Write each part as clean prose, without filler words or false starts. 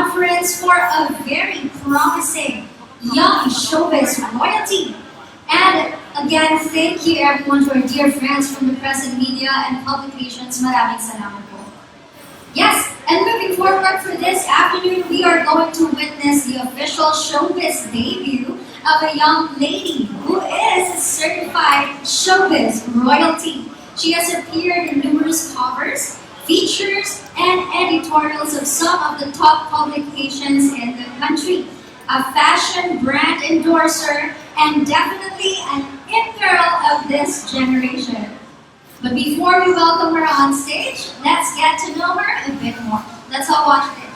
conference for a very promising young showbiz royalty. And again, thank you everyone to our dear friends from the press and media and publications. Maraming salamat po. Yes, and moving forward for this afternoon, we are going to witness the official showbiz debut of a young lady who is certified showbiz royalty. She has appeared in numerous covers, features, and editorials of some of the top publications in the country. A fashion brand endorser and definitely an in-girl of this generation. But before we welcome her on stage, let's get to know her a bit more. Let's all watch this.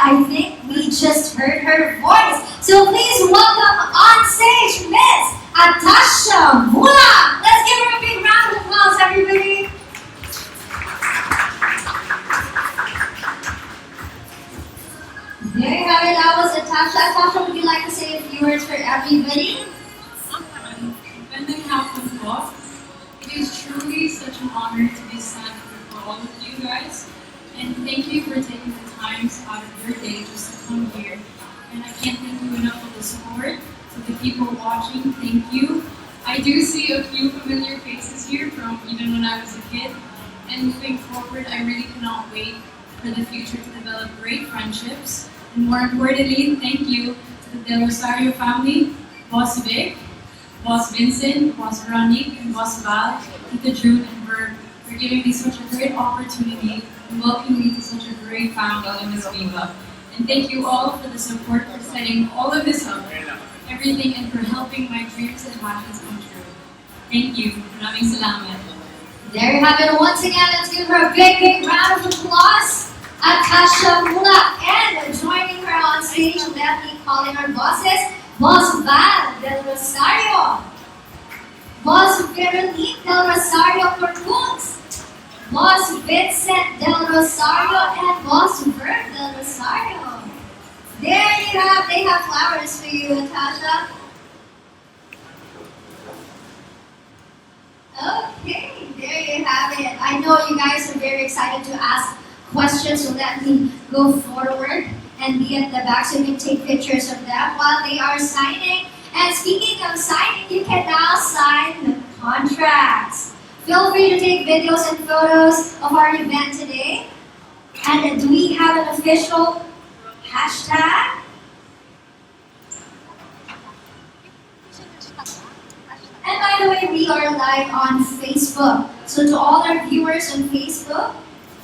I think we just heard her voice. So please welcome on stage Miss Atasha Muhlach. Let's give her a big round of applause, everybody. There you have it. That was Atasha. Atasha, would you like to say a few words for everybody? It is truly such an honor to be standing for all of you guys. And thank you for taking the time out of your day just to come here. And I can't thank you enough for the support. To the people watching, thank you. I do see a few familiar faces here from even when I was a kid. And moving forward, I really cannot wait for the future to develop great friendships. And more importantly, thank you to the Del Rosario family, Boss Vic, Boss Vincent, Boss Veronique, and Boss Val, Tita June, and Berg for giving me such a great opportunity and welcoming me to such a great family in Miss Viva. And thank you all for the support, for setting all of this up, everything, and for helping my dreams and passions come true. Thank you. Maraming salamat. There you have it. Once again, let's give her a big, big round of applause. Atasha Muhlach. And joining her on stage, let me call in our bosses, Boss Val Del Rosario, Boss Veronique Del Rosario Corpus, Boss Vincent Del Rosario, and Boss Vert Del Rosario. There you have, they have flowers for you, Atasha. Okay, there you have it. I know you guys are very excited to ask questions, so let me go forward and be at the back so you can take pictures of them while they are signing. And speaking of signing, you can now sign the contracts. Feel free to take videos and photos of our event today. And do we have an official hashtag? And by the way, we are live on Facebook. So to all our viewers on Facebook,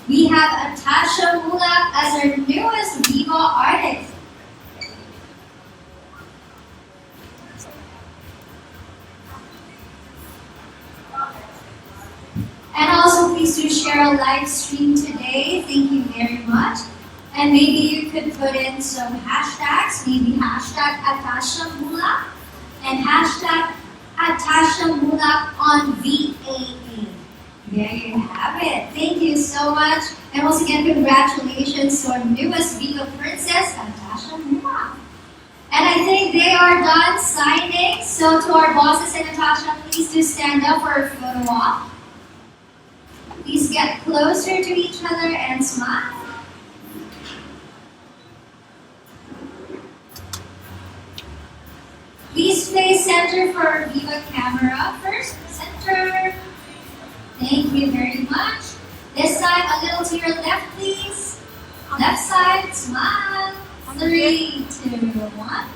we have Atasha Muhlach as our newest Viva artist. And also please do share a live stream today. Thank you very much. And maybe you could put in some hashtags, maybe hashtag Atasha Muhlach and hashtag Atasha Muhlach on VAA. There you have it. Thank you so much. And once again, congratulations to our newest Viva princess, Atasha Muhlach. And I think they are done signing. So to our bosses and Atasha, please do stand up for a photo op. Please get closer to each other and smile. Please stay center for our Viva camera. First, center. Thank you very much. This side, a little to your left, please. Left side, smile. 3, 2, 1.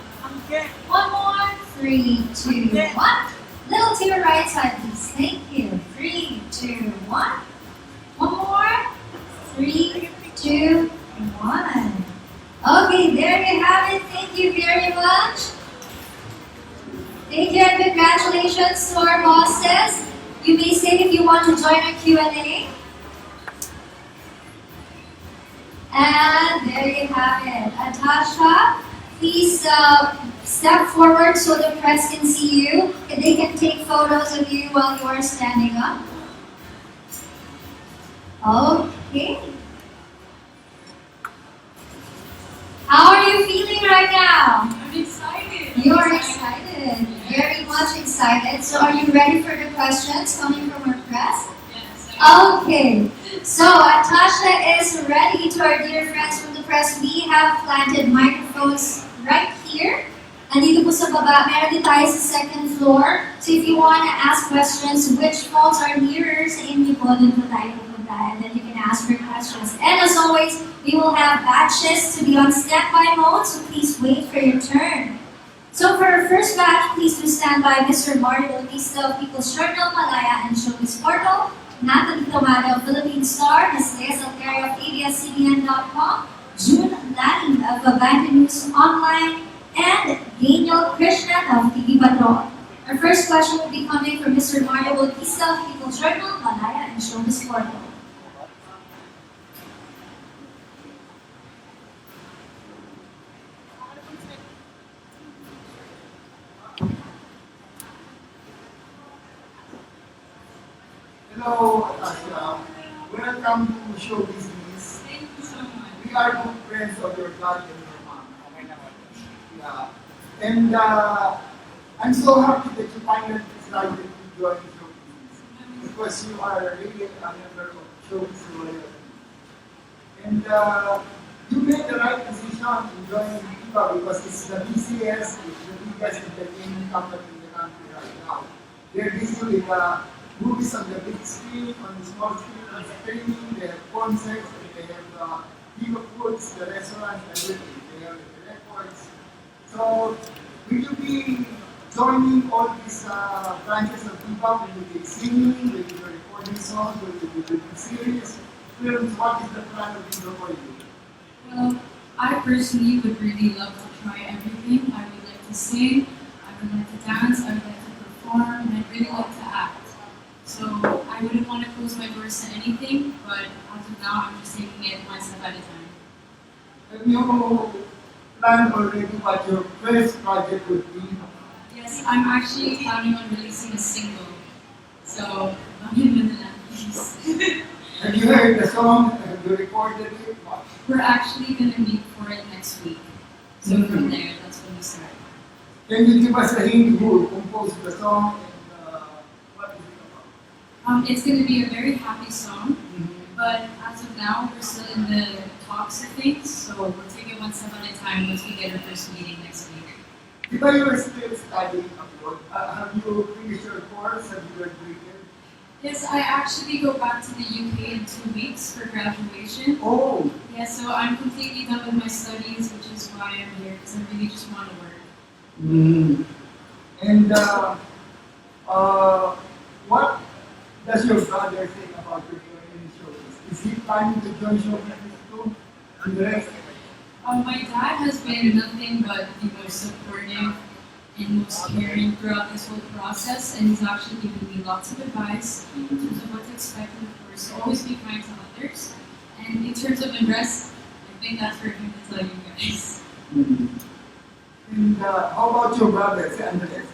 One more. 3, 2, 1. Little to your right side, please. Thank you. 3, 2, 1. One more. 3, 2, 1. Okay, there you have it. Thank you very much. Thank you and congratulations to our bosses. You may say if you want to join our Q&A. And there you have it. Atasha, please step forward so the press can see you. They can take photos of you while you are standing up. Okay. How are you feeling right now? I'm excited. You're excited. Very much excited. So are you ready for the questions coming from our press? Yes. Okay. So Atasha is ready. To our dear friends from the press, we have planted microphones right here. Andito po sa baba, meron din tayo sa second floor. So if you want to ask questions, which phones are nearer sa inyo po, dun po tayo pupunta. And then you can ask for questions. And as always, we will have batches to be on standby mode, so please wait for your turn. So for our first batch, please do stand by Mr. Mario Bautista of People's Journal, Malaya, and Showbiz Portal, Natalie Tomado of Philippine Star, Ms. Lea Salterio of ABS-CBN.com, June Laning of Abandoned News Online, and Daniel Krishnan of Viva. Our first question will be coming from Mr. Mario Bautista of People's Journal, Malaya, and Showbiz Portal. Hello, Atasha. Welcome to Show Business. Thank you so much. We are good friends of your dad and your mom. Yeah. And I'm so happy that you finally decided to join Show Business because you are really a member of Show Business. And you made the right decision in joining Viva because it's the BCS, it's the biggest entertainment company in the country right now. They're busy with movies on the big screen, on the small screen, on streaming, they have concerts, they have Viva Foods, the restaurants, everything. They have the records. So, will you be joining all these branches of Viva? Will you be singing? Will you be recording songs? Will you be doing series, films? What is the plan of Viva for you? Well, I personally would really love to try everything. I would like to sing, I would like to dance, I would like to perform, and I'd really like to act. So I wouldn't want to close my doors to anything, but as of now, I'm just taking it one step at a time. Have you planned already what your first project would be? Yes, I'm actually planning on releasing a single. So, please. Have you heard the song? Have you recorded it? We're actually going to meet for it next week. So from there, that's when we start. Can you give us a hint who composed the song and what is it about? It's going to be a very happy song, but as of now, we're still in the talks of things, so we'll take it one step at a time once we get our first meeting next week. Because you are still studying abroad, have you finished your course? Have you graduated? Yes, I actually go back to the UK in 2 weeks for graduation. Oh, Yeah, so I'm completely done with my studies, which is why I'm here, because I really just want to work. and what does your brother think about your joining showbiz? Is he planning to join showbiz too? And the rest? My dad has been nothing but the most supportive and most caring throughout this whole process, and he's actually given me lots of advice in terms of what to expect, and of course, always be kind to others. And in terms of address, I think that's for him to tell you guys. And how about your brother, si Andres?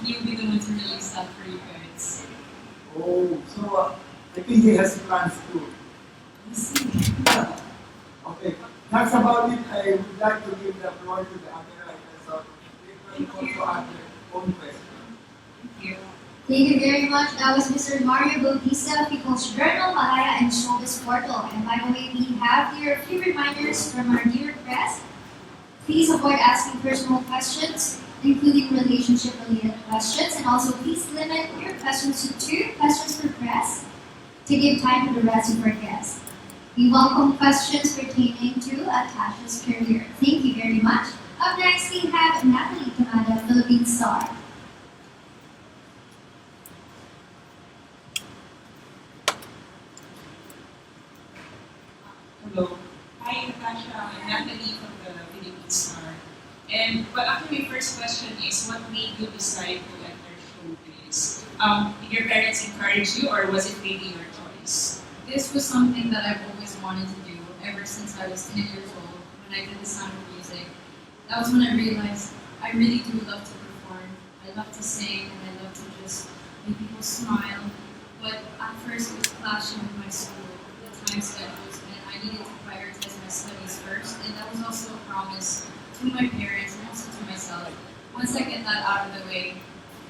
He'll be the one to release that for you guys. Oh, so I think he has plans too. We'll see. Okay, that's about it. I would like to give the floor to the other writers, so they can also ask their own question. Thank you. Thank you very much. That was Mr. Mario Bautista, People's Journal, Malaya, and Showbiz Portal. And by the way, we have here a few reminders from our dear press. Please avoid asking personal questions, including relationship-related questions, and also please limit your questions to 2 questions per press to give time for the rest of our guests. We welcome questions pertaining to Atasha's career. Thank you very much. Up next, we have Natalie Tamada, Philippine Star. Hello. Hi, Atasha. I'm Natalie from the Philippine Star. And well, actually, my first question is, what made you decide to enter showbiz? Did your parents encourage you, or was it maybe your choice? This was something that I've always wanted to do ever since I was 10 years old when I did the Sound of Music. That was when I realized I really do love to perform. I love to sing and I love to just make people smile. But at first it was clashing with my school, the time schedules, and I needed to prioritize my studies first. And that was also a promise to my parents and also to myself. Once I get that out of the way,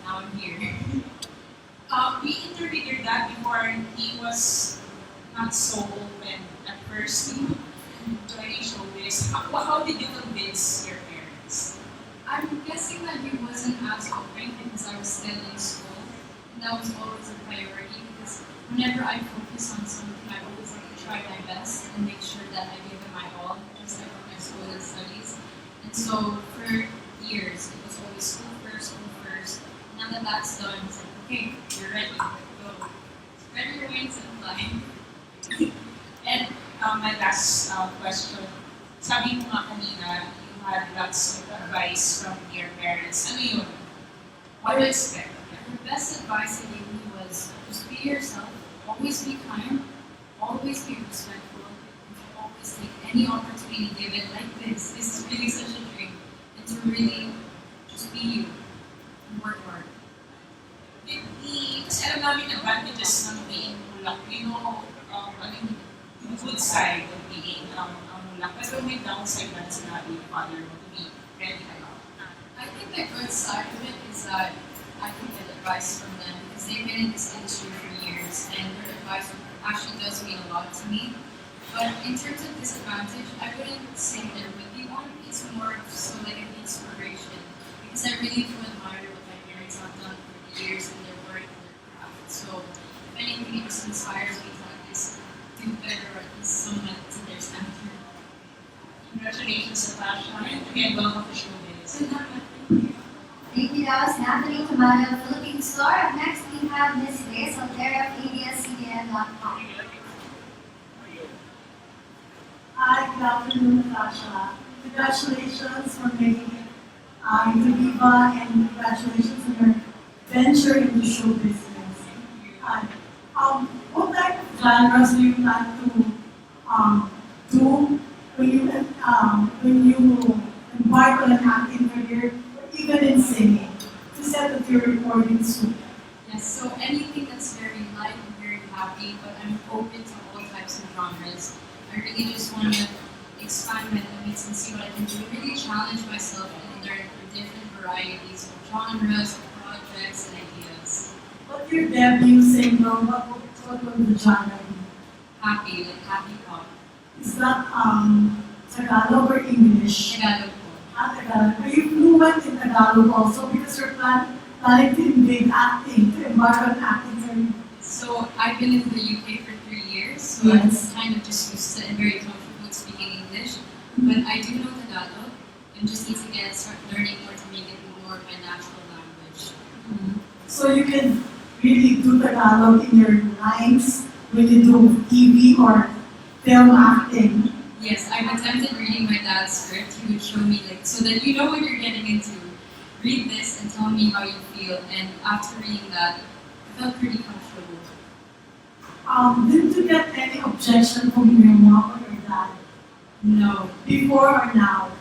now I'm here. We interviewed your dad before, and he was not so open at first to joining showbiz. How did you convince your parents? I'm guessing that he wasn't as open because I was still in school, and that was always a priority because whenever I focus on something, I always like to try my best and make sure that I give it my all, just like with my school and studies. And so for years, it was always school first, school first. Now that that's done, it's like, okay, you're ready, go. Spread your wings and fly. And my last question, sabi mo nga kanina, you had lots of advice from your parents. Ano yun? What do you expect? The best advice they gave me was just be yourself, always be kind, always be respectful, and always take any opportunity given like this. This is really such a dream. And to really just be you and work hard. Kasi alam namin advantages ng being Muhlach. You know, ano yung good side of being Muhlach. Pero may downside na sinabi yung father mo to be ready about. I think the good side of it is that I can get advice from them because they've been in this industry for years and their advice actually does mean a lot to me. But in terms of disadvantage, I wouldn't say there would be one. It's more of so like an inspiration because I really do admire what my parents have done for the years and their work and their craft. So if anything, it just inspires me to at least do better or at least somewhat to their standard. Congratulations, Atasha. And again, welcome to showbiz. Thank you. That was Natalie Tamada, Philippine Star. Up next, we have Ms. Reyes Altera of ABS-CBN.com. Hi, good afternoon, Atasha. Congratulations for making it into Viva and congratulations on your venture into show business. What type of genres do you plan to do when you embark on an acting career, or even in singing? You said that you're recording soon. Yes, so anything that's very light and very happy, but I'm open to all types of genres. I really just want to expand my limits and see what I can do. Really challenge myself and learn for different varieties of genres, projects, and ideas. What's your debut single? What will the genre be? Happy, like happy pop. Is that Tagalog or English? Tagalog po. Tagalog. Are you fluent in Tagalog also? Because you're planning to invade acting, to embark on acting career. So I've been in the UK for 3 years, so Yes. I'm kind of just used to and very comfortable speaking English. But I do know Tagalog and just need to start learning more to make it more of my natural language. So you can really do Tagalog in your lines when you do TV or film acting. Yes, I've attempted reading my dad's script. He would show me like so that you know what you're getting into. Read this and tell me how you feel. And after reading that, I felt pretty comfortable. Did you get any objection from your mom or your dad? No, Before or now?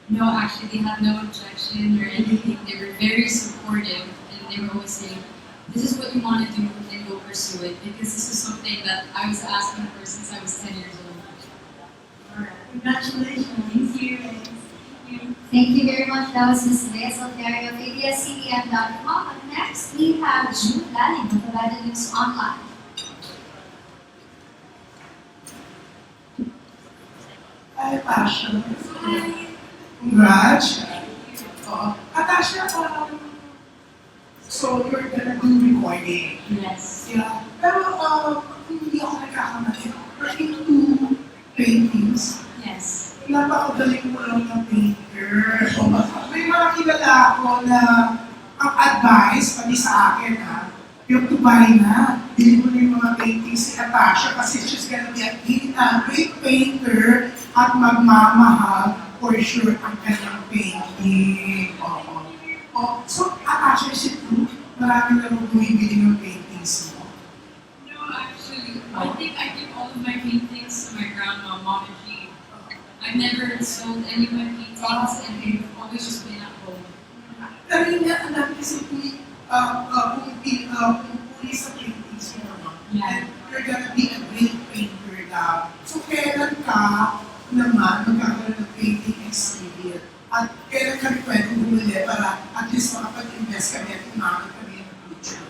no, actually, they had no objection or anything. They were very supportive, and they were always saying, "This is what you want to do, and go pursue it." Because this is something that I was asking for since I was 10 years old. Alright. Congratulations. Thank you. Thank you very much. That was Ms. Reyes Altera of ABS-CBN.com. Up next, we have Jude Lanning of Provided News Online. Hi, Atasha. Hi. Congrats. Atasha, so you're gonna do recording. Yes. Yeah. Pero hindi ako nagkakamali. into paintings. Yes. Napakagaling mo lang ng painter. O, may mga kilala ako na ang advice, pati sa akin yung tubay na, bili mo na yung mga paintings si Atasha kasi she's gonna be a great painter at magmamahal for sure ang kanyang painting. Oo. So, Atasha, is it true? Marami na rin bumibili ng paintings mo. No, actually, I think I give all of my paintings to my grandma, Mom, and she. I've never sold any of my paintings, and they've always just been at home. Pero hindi ang natin kasi pumipili sa paintings mo naman. Yeah. And you're gonna be a great painter now. So, kailan ka naman magkakaroon ng painting experience? At kailan ka rin pwedeng bumili para at least makapag-invest kami at umamit kami in the future?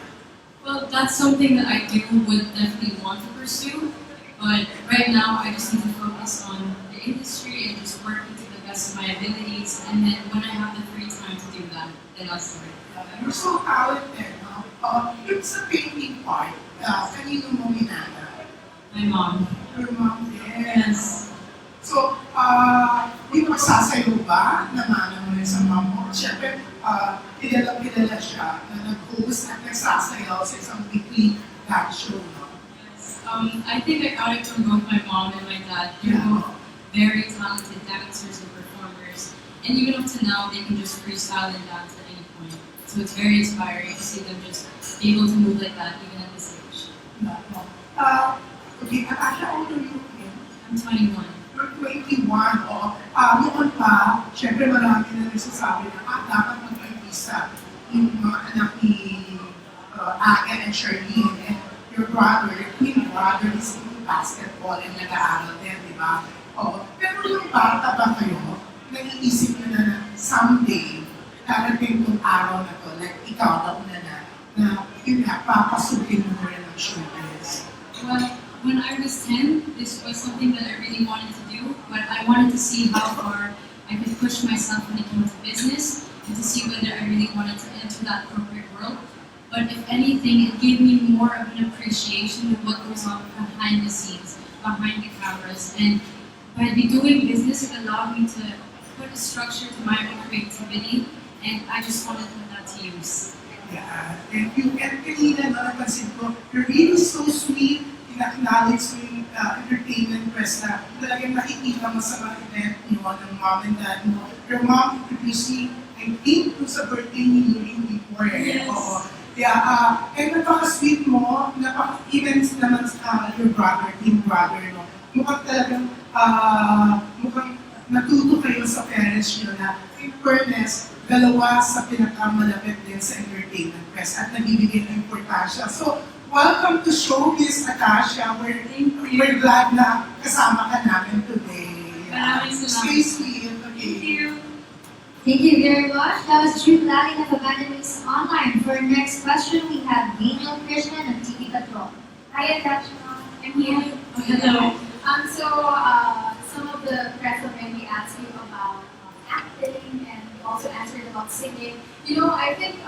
Well, that's something that I would definitely want to pursue, but right now I just need to focus on the industry and just working to the best of my abilities, and then when I have the free time to do that, then I'll start. You're so talented, no? Yung sa painting part, kanino mo minana? My mom. Your mom din. Yes. So, yung magsasayo ba na mana mo rin sa mom mo? Siyempre, kilala siya na nag-host at nagsasayaw sa isang weekly talk show, no? Yes. I think I got it from both my mom and my dad. They're both very talented dancers and performers, and even up to now, they can just freestyle and dance at any point. So it's very inspiring to see them just be able to move like that even at this age. Okay, Atasha, how old are you again? I'm 21. You're 21, noon pa, syempre marami na nagsasabi na, dapat mag-artista yung mga anak ni Aga and Charlene, and your brother, your twin brother is in basketball and nag-aaral din, di ba? Pero yung bata ba kayo, nag-iisip nyo na someday, darating tong araw na to, like ikaw na yun nga, papasukin mo rin ang showbiz. Well, when I was 10, this was something that I really wanted to do, but I wanted to see how far I could push myself when it came to business and to see whether I really wanted to enter that corporate world. But if anything, it gave me more of an appreciation of what goes on behind the scenes, behind the cameras. And by doing business, it allowed me to put a structure to my own creativity, and I just wanted to put that to use. Yeah, thank you. And kanina napansin ko, you're really so sweet. In-acknowledge mo yung entertainment press na talagang nakikita mo sa mga event mo ng mom and dad mo. Your mom introduced me, I think, sa birthday ni Yuri before. Yes. Oo. Yeah, and napaka-sweet mo, even naman your brother, twin brother, no? Mukhang talagang, mukhang natuto kayo sa parents nyo na, in fairness, dalawa sa pinakamalapit din sa entertainment press at nabibigyan ng importansya. So, welcome to Showbiz, Atasha. We're glad na kasama ka namin today. Maraming salamat. Stay sweet. Okay. Thank you. Thank you very much. That was Drew Laling of Academics Online. For our next question, we have Daniel Krishnan of TV Patrol. Hi, Atasha. I'm here. Hello. Some of the press already asked you about acting and you also answered about singing. You know, I think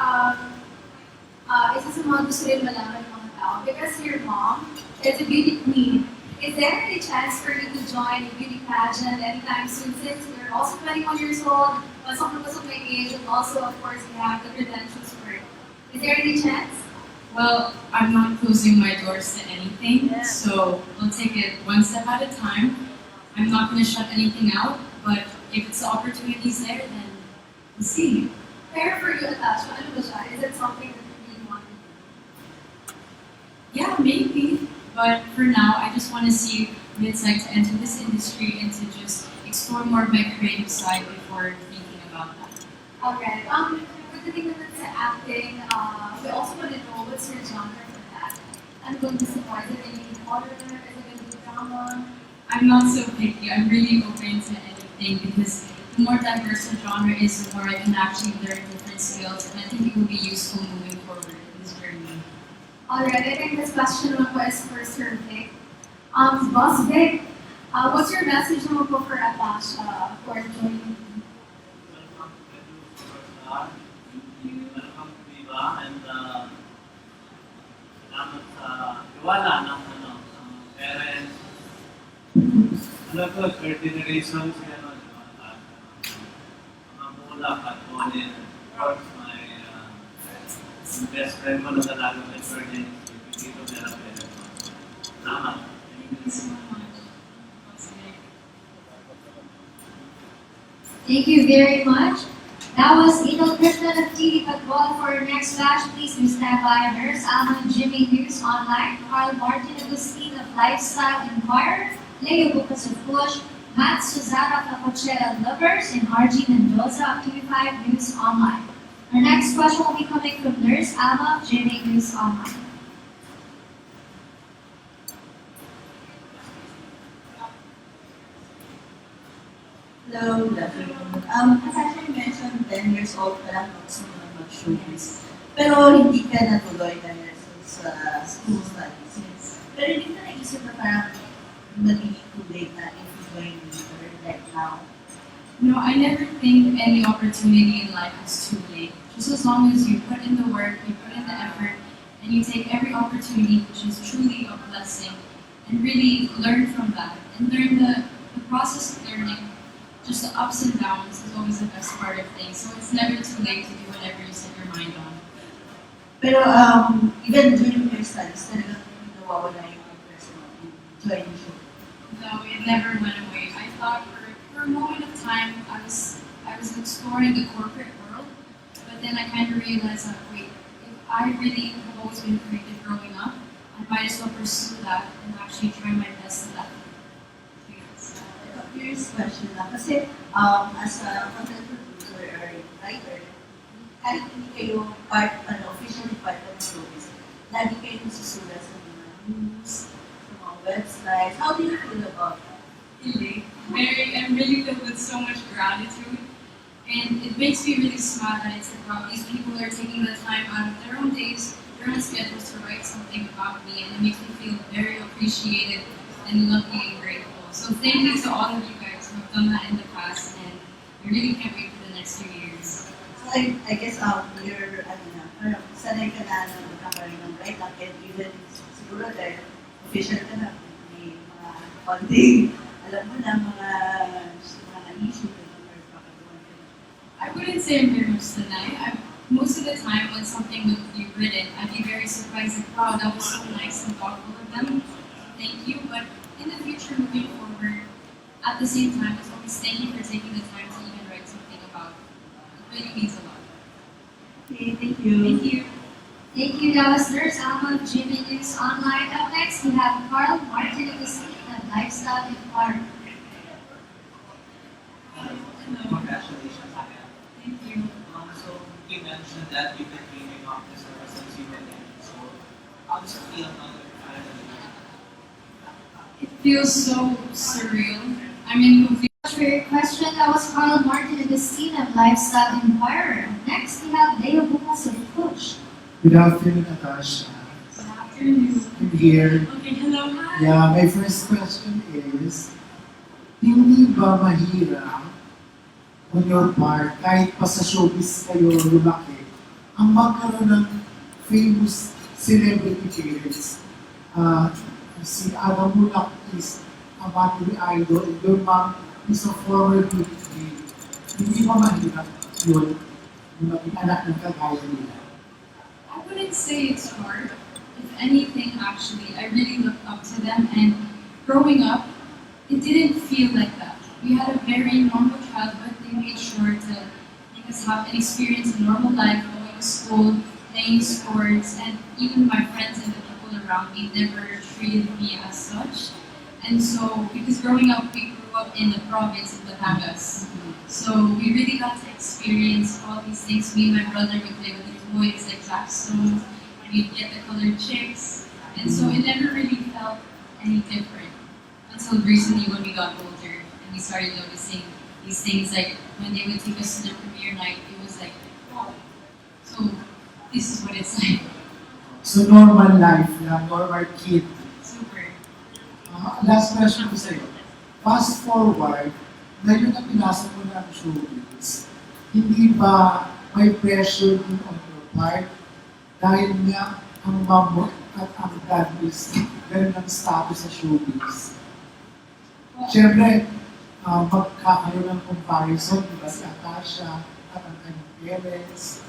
isa sa mga gusto rin malaman ng mga tao because your mom is a beauty queen. Is there any chance for you to join a beauty pageant anytime soon since you're also 21 years old, pasok na pasok na age, and also, of course, you have the credentials for it. Is there any chance? Well, I'm not closing my doors to anything, so we'll take it one step at a time. I'm not going to shut anything out, but if it's the opportunities there, then we'll see. Fair for you, Atasha. Ano ba siya? Is it something that you really want to do? Yeah, maybe. But for now, I just want to see what it's like to enter this industry and to just explore more of my creative side before thinking about that. Alright. Pagdating naman sa acting, we also want to know what's your genre for that. Ano bang gusto mo? Is it going to be horror? Is it going to be drama? I'm not so picky. I'm really open to anything because the more diverse the genre is, the more I can actually learn different skills, and I think it will be useful moving forward in this journey. Alright, I think this question naman is for Sir Vic. Boss Vic, what's your message naman po for Atasha for joining? Welcome to Viva and salamat sa tiwala ng parents, to, third generation, si ano, di ba? Mga Muhlach at Colin. Of course, my best friend ko na talaga may third generation. Dito nila pwede. Salamat. Thank you so much. Thank you very much. That was Idol Krishna of TV Patwal. For our next batch, please do stand by. Nurse Alan, Jimmy News Online, Carl Martin Agustin of Lifestyle Inquirer, Leo Bukas of Push, Matt Suzana of Coachella Lovers, and RG Mendoza of TV5 News Online. Our next question will be coming from Nurse Alma of Jimmy News Online. Hello, good afternoon. Atasha, you mentioned 10 years old pa lang gusto mo na mag-showbiz. Pero hindi ka natuloy dahil sa school studies. Pero hindi ka naisip na parang magiging too late na if you're going later, like now. No, I never think any opportunity in life is too late. Just as long as you put in the work, you put in the effort, and you take every opportunity, which is truly a blessing, and really learn from that, and learn the process of learning. Just the ups and downs is always the best part of things. So it's never too late to do whatever you set your mind on. Pero even during your studies, talagang hindi nawawala yung interest mo in joining show. No, it never went away. I thought for a moment of time I was exploring the corporate world, but then I kind of realized that wait, if I really have always been creative growing up, I might as well pursue that and actually try my best at that. Curious question lang. Kasi as a content producer or writer, kahit hindi kayo officially part of the showbiz, lagi kayo nasusulat sa mga news, sa mga websites. How do you feel about that? Really, I'm really filled with so much gratitude, and it makes me really smile that it's about these people are taking the time out of their own days, their own schedules to write something about me, and it makes me feel very appreciated and lucky and grateful. So thank you to all of you guys who have done that in the past, and I really can't wait for the next few years. So I guess you're, parang sanay ka na magkakaroon ng write up and even siguro dahil official ka na, may mga konting, alam mo na, mga issue ka na or pakagawan ka na. I wouldn't say I'm very much tonight. Most of the time when something would be written, I'd be very surprised like, wow, that was so nice and thoughtful of them. Thank you. But in the future, moving forward, at the same time, it's always thank you for taking the time to even write something about it. It really means a lot. Okay, thank you. Thank you. Thank you, that was Nurse Alma of Jimmy News Online. Up next, we have Carl Martin Agustin of Lifestyle Inquirer. Congratulations again. Thank you. So, you mentioned that you've been dreaming of this ever since you were 10 years old. How does it feel now that you're finally It feels so surreal. I'm in confusion. For your question, that was Carl Martin Agustin of Lifestyle Inquirer. Next, we have Leo Bukas of Push. Good afternoon, Atasha. Good afternoon. I'm here. Okay, hello, hi. Yeah, my first question is, hindi ba mahirap on your part, kahit pa sa showbiz kayo lumaki, ang magkaroon ng famous celebrity parents? Si Atasha Muhlach is a battery idol, and your mom is a former PTA. Hindi ba mahirap yun, yung maging anak ng kagaya nila? I wouldn't say it's hard. If anything, actually, I really looked up to them, and growing up, it didn't feel like that. We had a very normal childhood. They made sure to make us have an experience in normal life, going to school, playing sports, and even my friends and the people around me never treated me as such. And so, because growing up, we grew up in the province of Batangas. So we really got to experience all these things. Me and my brother would play with these toys like Jackstones, and we'd get the colored chicks. And so it never really felt any different until recently when we got older and we started noticing these things, like when they would take us to the premiere night, it was like, wow, so this is what it's like. So normal life lang, normal kid. Super. Last question ko sa'yo. Fast forward, ngayon na pinasok mo na ang showbiz, hindi ba may pressure din on your part? Dahil nga ang mom mo at ang dad is ganun ang status sa showbiz. Siyempre, magkakaroon ng comparison, di ba si Atasha at ang kanyang parents.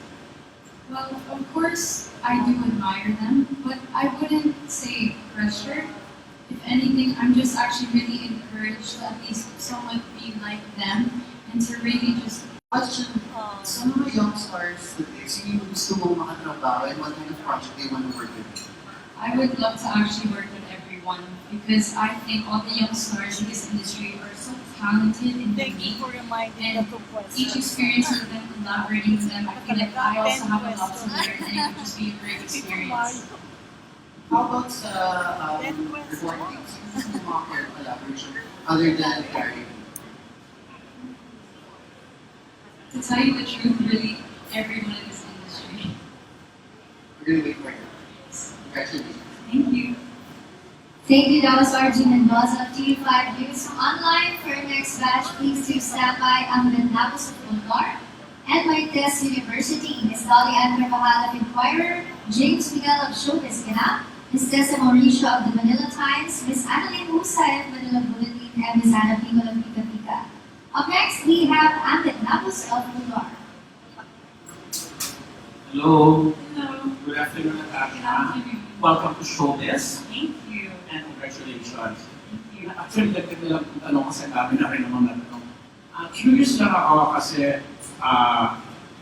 Well, of course, I do admire them, but I wouldn't say pressure. If anything, I'm just actually really encouraged to at least somewhat be like them and to really just Question, sa mga young stars today, sino yung gusto mong makatrabaho and what kind of project they want to work with? I would love to actually work with everyone because I think all the young stars in this industry are so talented and unique. And each experience with them, collaborating with them, I feel like I also have a lot to learn and it would just be a great experience. How about sa recordings? Sino yung mga collaboration other than Gary? To tell you the truth, really, everyone in this industry. We're gonna wait for you. Congratulations. Thank you. Thank you, that was RG Mendoza of TV5 News. Online for our next batch, please do stand by ang Nabos of Bulgar and Marites University, Ms. Dolly Ann Carvajal of Inquirer, James Miguel of Showbiz Ganap, Ms. Tessa Mauricio of the Manila Times, Ms. Annalyn Husay of Manila Bulletin, and Ms. Ana Pingol of Viva. Up next, we have Amit Nabos of Bulgar. Hello. Hello. Good afternoon, Good Atasha. afternoon. Welcome to Showbiz Thank you. and congratulations. Thank you. Actually, dagdag na lang kung tanong kasi dami na rin naman natanong. Curious lang ako kasi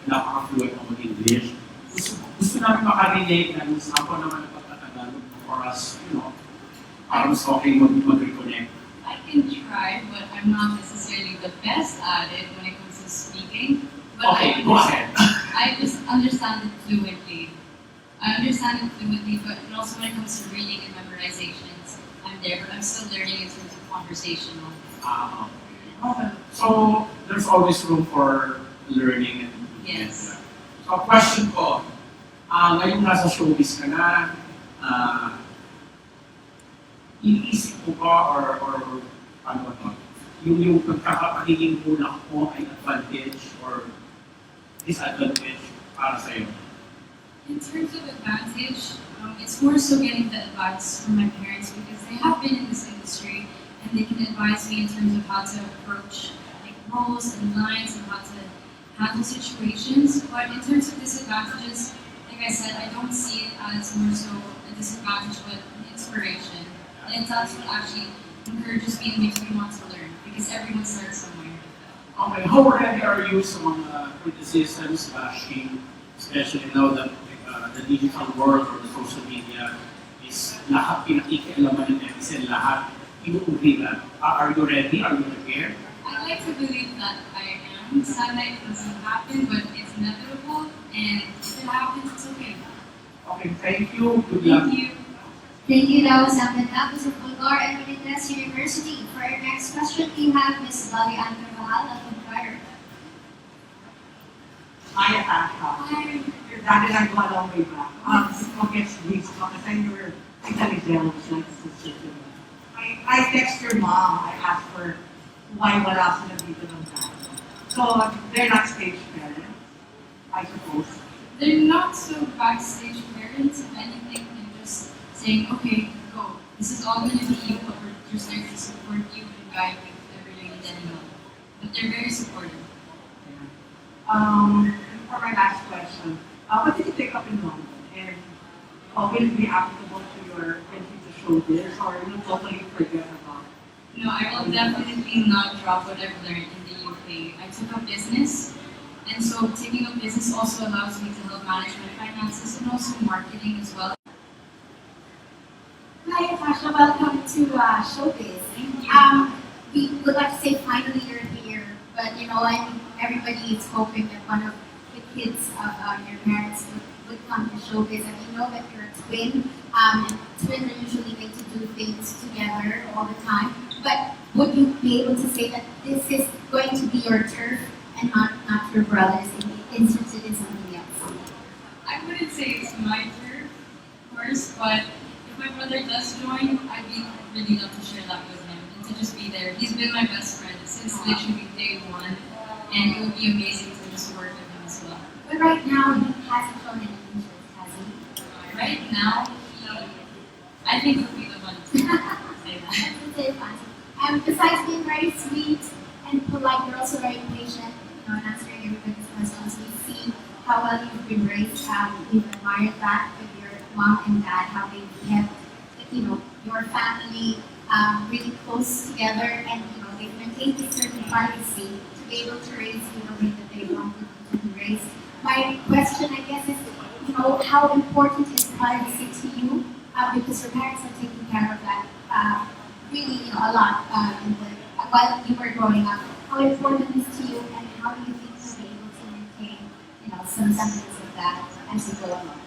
napaka-fluent ako mag-English. Gusto namin makarelate na kung saan ko naman napagtatagalog for us, para mas okay mag-reconnect. I can try, but I'm not necessarily the best at it when it comes to speaking. But Okay, go ahead. I just understand it fluently. But also when it comes to reading and memorizations, I'm there, but I'm still learning in terms of conversational. Okay. So, there's always room for learning and improvement. Yes. So, question ko, ngayong nasa showbiz ka na, iniisip mo ba or ano ba ito? Yung pagkakapagiging muna ko ay advantage or disadvantage para sa'yo? In terms of advantage, it's more so getting the advice from my parents because they have been in this industry and they can advise me in terms of how to approach like roles and lines and how to handle situations. But in terms of disadvantages, like I said, I don't see it as more so a disadvantage but an inspiration. And that's what actually encourages me and makes me want to learn because everyone starts somewhere. Okay, how ready are you sa mga criticisms, bashing, especially now that the digital world or the social media is lahat pinakikialaman ng netizen, lahat inuuwi na. Are you ready? Are you prepared? I like to believe that I am. Sana it doesn't happen, but it's inevitable, and if it happens, it's okay. Okay, thank you. Good luck. Thank you. Thank you, that was Amit Nabos of Bulgar and Marites University. For our next question, we have Ms. Dolly Ann Carvajal of Inquirer. Hi, Atasha. Hi. Your dad and I go a long way back. Ikaw gets these because I were intelligent, like sister to me. I text your mom, I asked her why wala sila dito ng dad. So, they're not stage parents, I suppose. They're not so backstage parents, if anything, they're just saying, okay, go. This is all going to be you, but we're just there to support you and guide you if ever you need any help. But they're very supportive. And for my last question, what did you take up in London? And will it be applicable to your entry to showbiz, or will you totally forget about it? No, I will definitely not drop what I've learned in the UK. I took up business, and so taking up business also allows me to help manage my finances and also marketing as well. Hi, Atasha. Welcome to Showbiz. Thank you. We would like to say finally you're here, but I think everybody is hoping that one of the kids of your parents would come to Showbiz. And we know that you're a twin, and twins are usually made to do things together all the time. But would you be able to say that this is going to be your turf and not your brother's and be interested in something else? I wouldn't say it's my turf, of course, but if my brother does join, I'd be really love to share that with him and to just be there. He's been my best friend since literally day one, and it would be amazing to just work with him as well. But right now, he hasn't shown any interest, has he? Right now, I think he'll be the one to say that. That's very fun. Besides being very sweet and polite, you're also very patient, and answering everybody's questions. We see how well you've been raised. We've admired that with your mom and dad, how they kept, your family really close together, and they've maintained a certain privacy to be able to raise you the way that they wanted you to be raised. My question, I guess, is, how important is privacy to you? Because your parents are taking care of that really, a lot while you were growing up. How important is to you, and how do you think you'll be able to maintain, some semblance of that as you go along?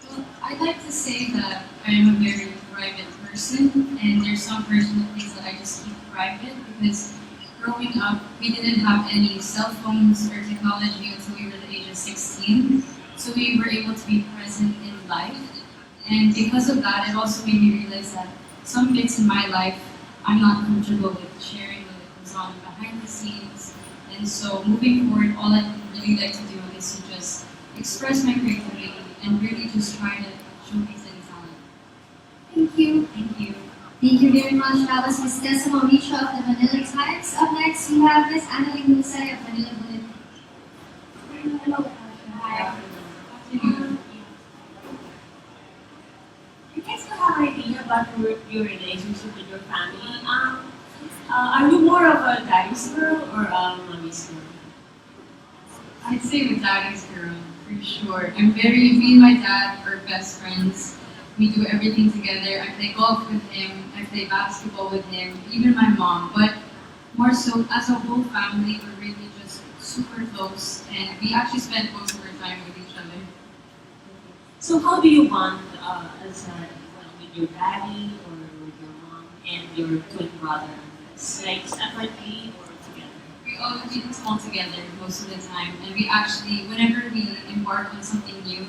Well, I'd like to say that I am a very private person, and there's some personal things that I just keep private because growing up, we didn't have any cell phones or technology until we were the age of 16. So we were able to be present in life. And because of that, it also made me realize that some bits in my life I'm not comfortable with sharing what goes on behind the scenes. And so moving forward, all I really like to do is to just express my creativity and really just try to showcase any talent. Thank you. Thank you. Thank you very much. That was Ms. Tessa Mauricio of the Manila Times. Up next, we have Ms. Annalyn Husay of Manila Bulletin. Hello, Atasha. Hi. You guys have an idea about your relationship with your family. Are you more of a daddy's girl or a mommy's girl? I'd say with daddy's girl, for sure. Me and my dad are best friends. We do everything together. I play golf with him, I play basketball with him, even my mom. But more so, as a whole family, we're really just super close, and we actually spend most of our time with each other. So how do you bond with your daddy or with your mom and your twin brother? It's like separately or together? We do it all together most of the time, and we actually, whenever we embark on something new,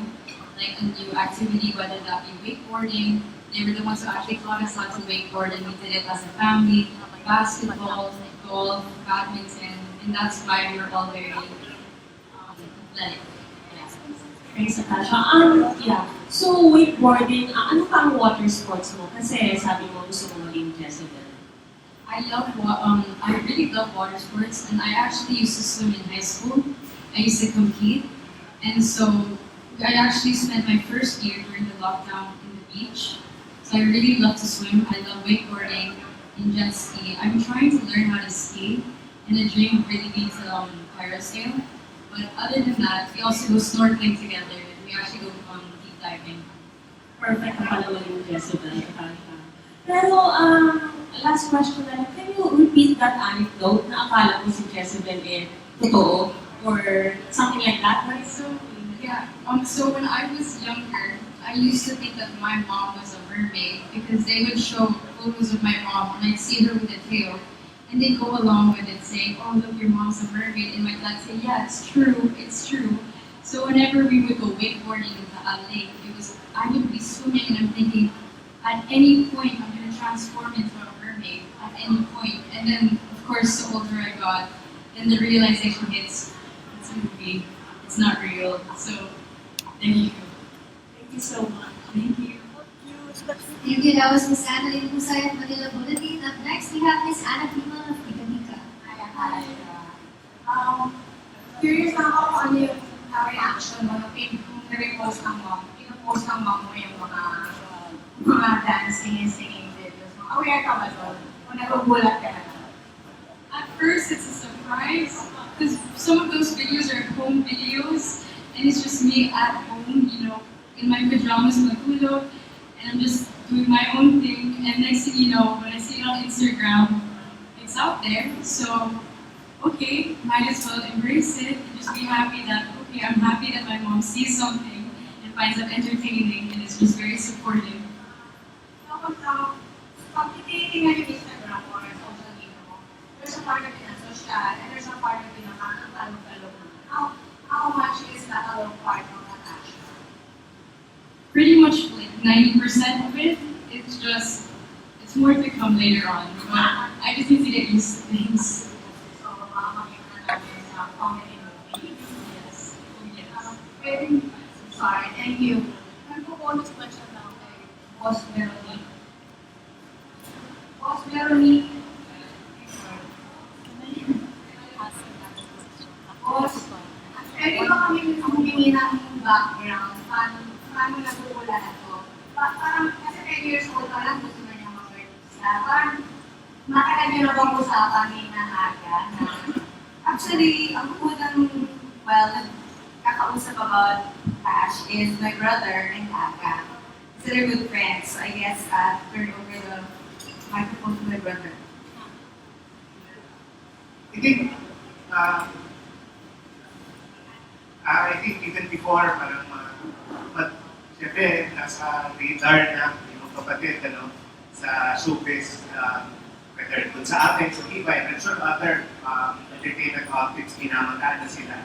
like a new activity, whether that be wakeboarding, they were the ones who actually taught us how to wakeboard, and we did it as a family, basketball, golf, badminton, and that's why we were all very athletic. Thanks, Atasha. Yeah. So, wakeboarding, ano pa ang water sports mo? Kasi sabi mo gusto mo maging Jezebel. I really love water sports, and I actually used to swim in high school. I used to compete, and so I actually spent my first year during the lockdown in the beach. So I really love to swim. I love wakeboarding and jet ski. I'm trying to learn how to ski, and the dream would really be to parasail. But other than that, we also go snorkeling together. We actually go deep diving. Perfect na pala maging Jezebel, Atasha. Pero, last question na lang, can you repeat that anecdote na akala mo si Jezebel totoo? Or something like that, right? So when I was younger, I used to think that my mom was a mermaid because they would show photos of my mom and I'd see her with a tail. And they go along with it saying, oh look, your mom's a mermaid. And my dad say, yeah, it's true, it's true. So whenever we would go wakeboarding in the lake, I would be swimming and I'm thinking, at any point I'm going to transform into a mermaid, at any point. And then, of course, the older I got, then the realization hits, it's a movie, it's not real. So, thank you. Thank you so much. Thank you. Thank you. That was Ms. Annalyn Husay of Manila Bulletin. Up next, we have Ms. Anna Pimal of Viva. Curious lang ako kung ano yung reaction mo kung nare-post ng mom. Pinopost ng mom mo yung mga dancing and singing videos mo. Aware ka ba doon? O nagugulat ka na? At first, it's a surprise because some of those videos are home videos and it's just me at home, in my pajamas, matulog, and I'm just doing my own thing. And next thing you know, when I see it on Instagram, it's out there. So, okay, might as well embrace it and just be happy that, okay, I'm happy that my mom sees something and finds it entertaining and is just very supportive. Pag tinitingnan yung Instagram mo or social media mo, there's a part of it na social and there's a part of it na kakatalo-talo. How much is that other part of Atasha? Pretty much like 90% of it, it's more to come later on, but I just need to get used to things. So, makikita natin sa comedy movie. Yes. Sorry, thank you. Nagpo-bonus question lang kay Boss Veronique. Boss Veronique, Boss, pwede ba kami humingi ng background? Paano nagugula na to? Parang kasi 10 years old pa lang, gusto na niya mag-artista. Parang matagal niyo na bang usapan ni na aga na Actually, ang unang, kakausap about Tash is my brother and Aga. So they're good friends. So I guess turn over the microphone to my brother. I think even before, parang siyempre, nasa radar na yung kapatid, sa showbiz, whether dun sa atin, sa Viva, and I'm sure other entertainment outfits, pinamataan na sila.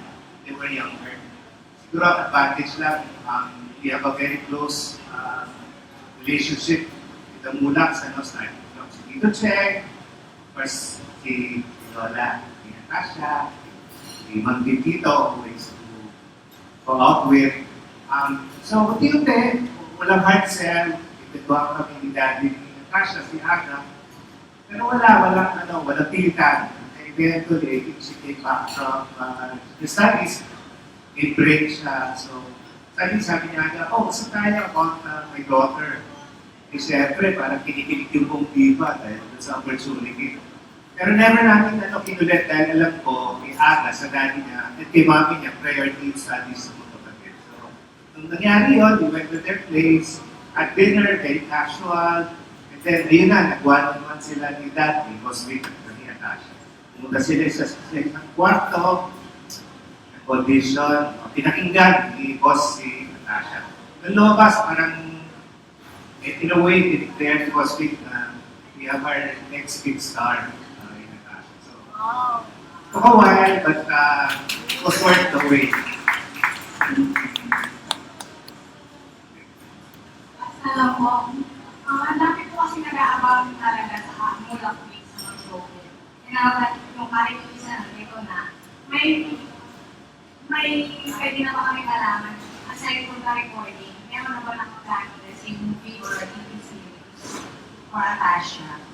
They were younger. Siguro ang advantage lang, we have a very close relationship with the Muhlachs, starting from si Tito Che, of course, si Lola, si Atasha, si Mang Tito, who is to go out with. So, unti-unti, walang hard sell, ipituwa kami ni Daddy, ni Atasha, si Aga, pero walang pilitan. Eventually, she came back from the studies, in break siya. So, sabi niya, gusto tayo about my daughter. Eh, siyempre, parang kinikilig yung buong Viva dahil sa opportunity. Pero never namin kinulit dahil alam ko, kay Aga, sa daddy niya, at kay mami niya, priority yung studies sa mga kapatid. So, nung nangyari yun, we went to their place, at dinner, very casual, and then, ayun na, nag-one-on-one sila ni Dad, ni Boss Viva, ni Atasha. Pumunta sila sa isang kwarto, nag-audition, pinakinggan ni Boss si Atasha. Nung lumabas, parang, in a way, declared to Boss Viva na we have our next big star in Atasha. So, took a while, but it was worth the wait. alam mo, ang dami po kasi nag-aabang talaga sa Muhlach Week sa mga showbiz. Kaya yung kahit yung isa nandito na, may pwede na ba kami malaman, aside from the recording, meron na ba nakaplan sa movie or TV series for Atasha?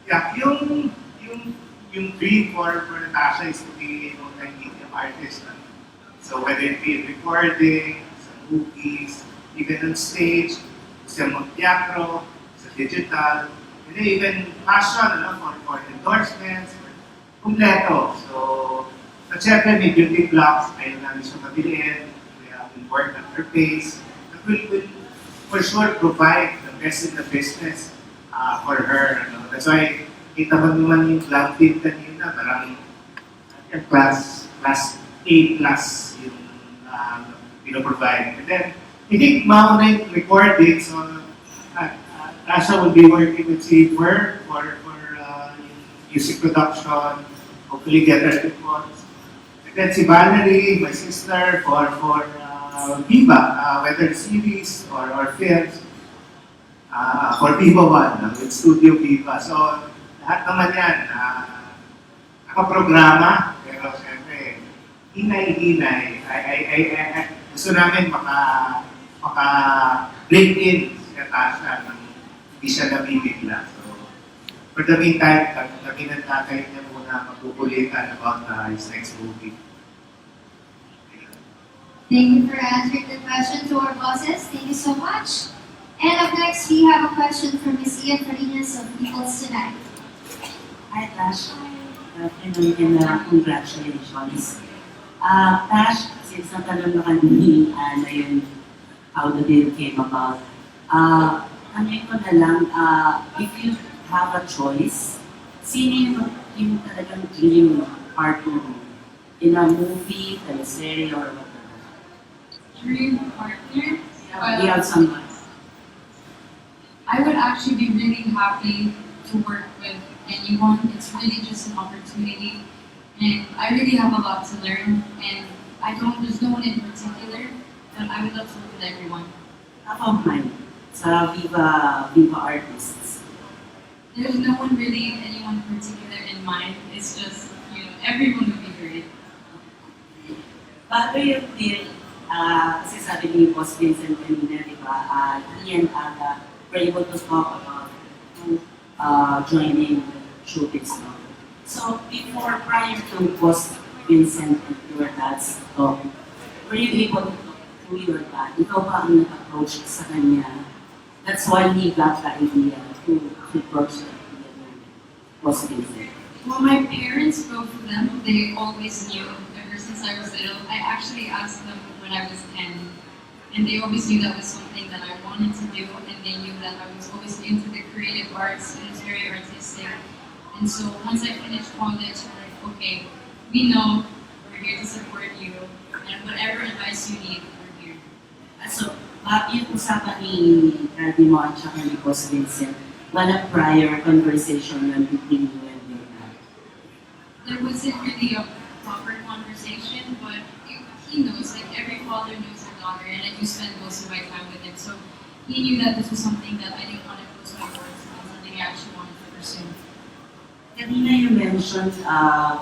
Yeah, yung dream for Atasha is to be a multimedia artist. So whether it be in recording, sa movies, even on stage, sa mag-teatro, sa digital, and then even fashion, for endorsements, kumpleto. So, syempre may beauty blocks, ayaw namin siya mabiliin, we have been work at her pace, that will for sure provide the best in the business for her. That's why, kita mo naman yung club team kanina, parang class A plus yung pino-provide. And then, hindi mauna yung recording, so Tasha will be working with Viva for music production, hopefully get her reports. And then si Valerie, my sister, for Viva, whether series or films, for Viva 1, with Studio Viva. So, lahat naman yan, nakaprograma, pero siyempre, hinay-hinay. Gusto namin maka-break in si Atasha nang hindi siya nabibigla. So, for the meantime, kami nantatay niya muna magkukulitan about his next movie. Thank you for answering the question to our bosses. Thank you so much. And up next, we have a question from Ms. Ian Farinas of People's Tonight. Hi, Tash. And congratulations. Tash, since natanong na kanina na yung how the deal came about, ano ko na lang, if you have a choice, sino yung talagang dream partner mo? In a movie, teleserye, or whatever? Dream partner? You have someone. I would actually be really happy to work with anyone. It's really just an opportunity. And I really have a lot to learn. And there's no one in particular, but I would love to work with everyone. Ako man, sa Viva artists. There's no one really, anyone particular in mind. It's just, everyone would be great. Paano yung deal, kasi sabi ni Boss Vincent kanina, di ba, he and Aga were able to talk about joining the showbiz. No? So before, prior to post Vincent and your dad's talk, were you able to talk to your dad? Ikaw ba ang nag-approach sa kanya? That's why he got the idea to approach the idea ng post Vincent. Well, my parents, both of them, they always knew ever since I was little. I actually asked them when I was 10, and they always knew that was something that I wanted to do, and they knew that I was always into the creative arts and it's very artistic. And so once I finished college, I'm like, okay, we know we're here to support you, and whatever advice you need, we're here. So, yung usapan ni daddy mo at saka ni Boss Vincent, wala prior conversation yun between you and your dad? There wasn't really a proper conversation, but he knows, like every father knows their daughter, and I do spend most of my time with him. So he knew that this was something that I didn't want to close my doors to, and something I actually wanted to pursue. Kanina you mentioned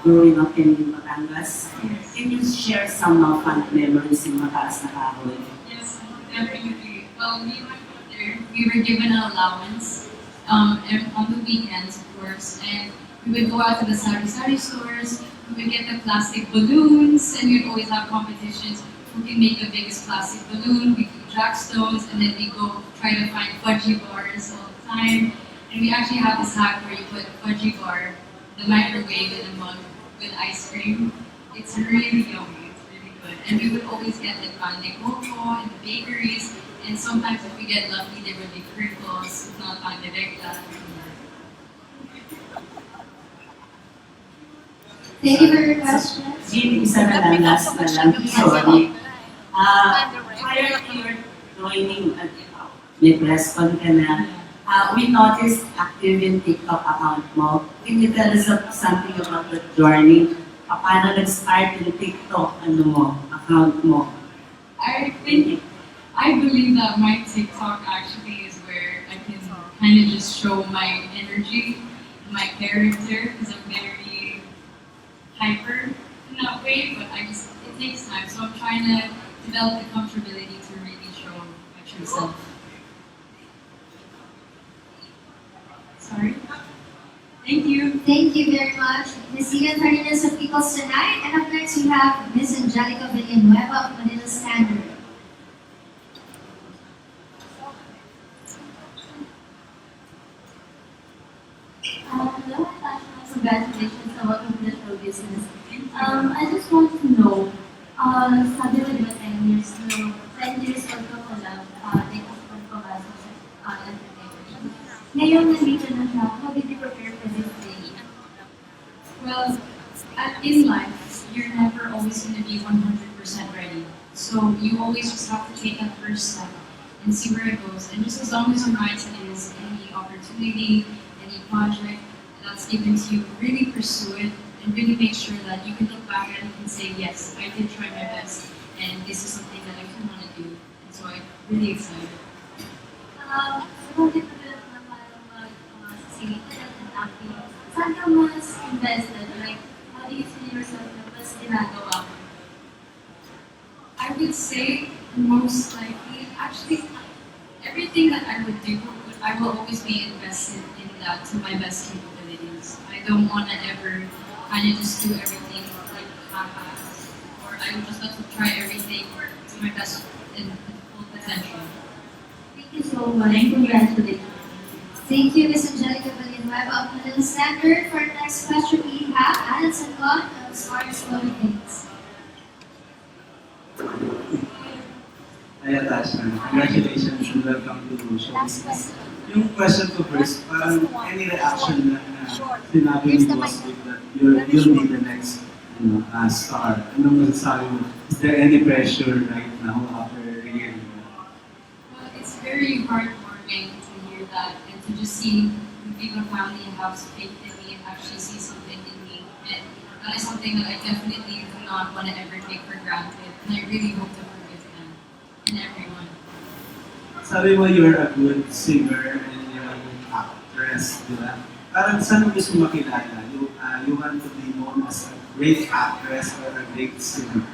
growing up in Batangas. Can you share some fun memories in Mataas na Kahoy? Yes, definitely. Well, me and my brother, we were given an allowance and on the weekends, of course, and we would go out to the sari-sari stores, we would get the plastic balloons, and we'd always have competitions. Who can make the biggest plastic balloon? We do jackstones, and then we go try to find fudgy bars all the time. And we actually have this hack where you put fudgy bar, the microwave in a mug with ice cream. It's really yummy, it's really good. And we would always get the pan de coco in the bakeries, and sometimes if we get lucky, there would be crinkles, if not pan de recta. Thank you for your question. Jim, isa na lang, last na lang. Sorry. Prior to your joining, may press con ka na, we noticed active in TikTok account mo. Can you tell us something about the journey? Paano nag-start yung TikTok account mo? I believe that my TikTok actually is where I can kind of just show my energy, my character, because I'm very hyper in that way, but it takes time. So I'm trying to develop the comfortability to really show my true self. Sorry. Thank you. Thank you very much, Ms. Ian Fernandez of People's Tonight. And up next we have Ms. Angelica Villanueva of Manila Standard. Hello, Atasha. Congratulations on welcome to the show business. I just want to know, sabi mo diba 10 years no, 10 years ago ko lang, dito sa pagpapasok sa entertainment. Ngayon, nandito na siya. How did you prepare for this day? Well, in life, you're never always going to be 100% ready. So you always just have to take that first step and see where it goes. And just as long as your mindset is any opportunity, any project that's given to you, really pursue it and really make sure that you can look back at it and say, yes, I did try my best and this is something that I can want to do. And so I'm really excited. Saan ka mas invested? Like, how do you see yourself na mas ginagawa mo? I would say most likely, actually, everything that I would do, I will always be invested in that to my best capabilities. I don't want to ever kind of just do everything like half-assed, or I would just have to try everything to my best and full potential. Thank you so much. Congratulations. Thank you, Ms. Angelica Villanueva of Manila Standard. For our next question, we have Alan Sangon of Smartest Floating Things. Hi, Atasha. Congratulations and welcome to Showbiz. Yung question ko first, parang any reaction na sinabi ni Boss Vic that you'll be the next star. Anong masasabi mo? Is there any pressure right now after hearing that? Well, it's very heartwarming to hear that and to just see the Viva family have faith in me and actually see something in me. And that is something that I definitely do not want to ever take for granted. And I really hope to forgive them and everyone. Sabi mo you're a good singer and you're a good actress, di ba? Parang saan mo gusto makilala? You want to be known as a great actress or a great singer?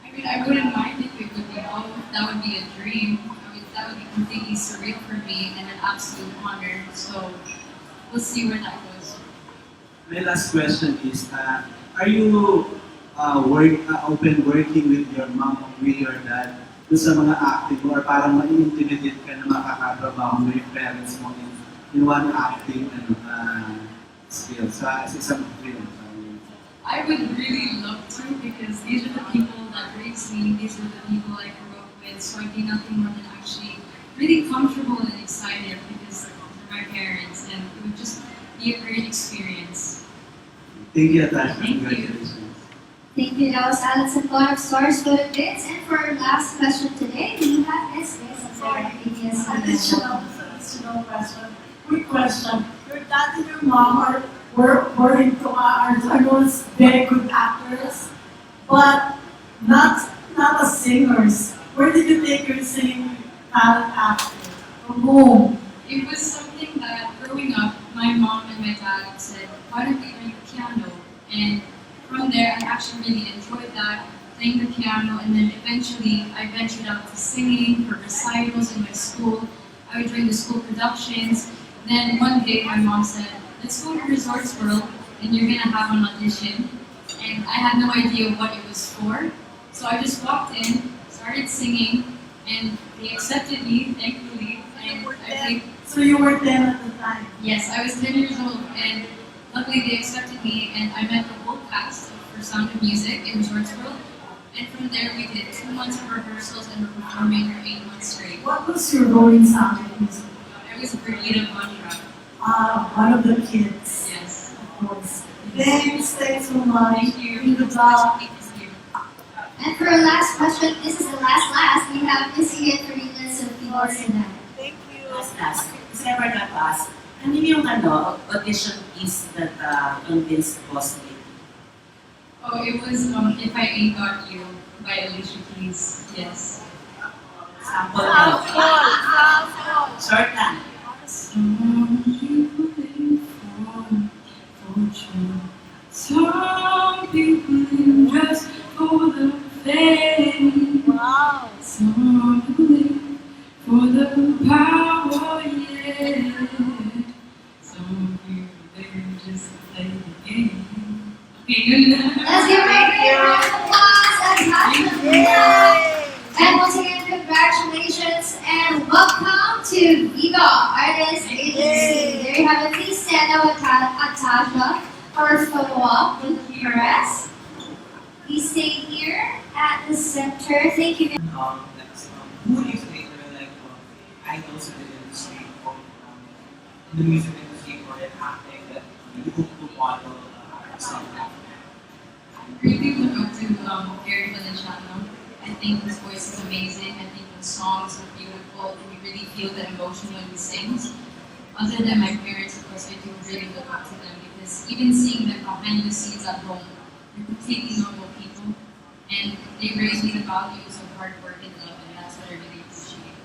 I mean, I wouldn't mind if it would be both. That would be a dream. That would be completely surreal for me and an absolute honor. So we'll see where that goes. my last question is, are you open working with your mom or with your dad doon sa mga acting mo or parang ma-intimidate ka na makakatrabaho mo yung parents mo in one acting skill sa isang film? I would really love to because these are the people that raised me, these are the people I grew up with, so I'd be nothing more than actually really comfortable and excited because they're my parents and it would just be a great experience. Thank you, Atasha. Thank you. Congratulations. Thank you. That was Alex and Clark, Stars for the Bits. And for our last question today, we have Miss Additional question. Quick question. Your dad and your mom were into are those very good actors, but not as singers. Where did you take your singing talent after? From whom? It was something that growing up, my mom and my dad said, why don't you learn piano? And from there, I actually really enjoyed that, playing the piano, and then eventually I ventured out to singing for recitals in my school. I would join the school productions. Then one day my mom said, let's go to Resorts World and you're gonna have an audition. And I had no idea what it was for. So I just walked in, started singing, and they accepted me, thankfully. And I played. So you were 10 at the time? Yes, I was 10 years old, and luckily they accepted me, and I met the whole cast for Sound of Music in Resorts World. And from there, we did 2 months of rehearsals and were performing for 8 months straight. What was your role in Sound of Music? I was Brigida Contra. One of the kids. Yes. Of course. Thanks so much. Thank you. Good luck. And for our last question, this is the last, we have Miss Ian Farinas of Viva. Thank you. Last. Kasi never got asked. Ano yung audition piece that convinced boss me? Oh, it was If I Ain't Got You by Alicia Keys. Yes. Sample. Short lang. Some people live for fortune. Some people live just for the fame. Wow. Some people live for the power, yeah. Some people live just to play the game. Okay, good. Let's give her a big round of applause and Atasha Muhlach. And once again, congratulations and welcome to Viva Artist Agency. There you have it. Please stand up, Atasha, for a photo op with Perez. Please stay here at the center. Thank you. Who do you think are like idols in the industry or in the music industry or in acting that you hope to model yourself after? I really look up to Gary Valenciano. I think his voice is amazing. I think his songs are beautiful and you really feel the emotion when he sings. Other than my parents, of course, I do really look up to them because even seeing them behind the scenes at home, they're completely normal people and they raise me the values of hard work and love, and that's what I really appreciate.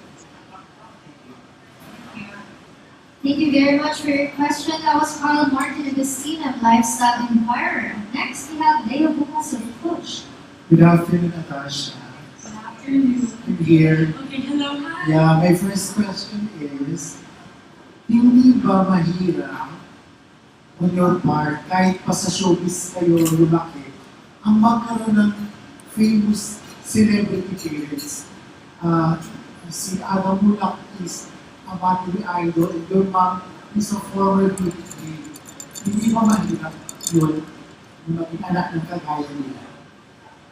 Thank you very much for your question. That was Carl Martin Agustina of Lifestyle Inquirer. Next, we have Leo Bukas of Push. Good afternoon, Atasha. Good afternoon. I'm here. Okay, hello, hi. Yeah, my first question is, hindi ba mahirap on your part, kahit pa sa showbiz kayo lumaki, ang magkaroon ng famous celebrity parents? Si Atasha Muhlach is a battery idol and your mom is a former beauty. Hindi ba mahirap yun yung maging anak ng kagaya nila?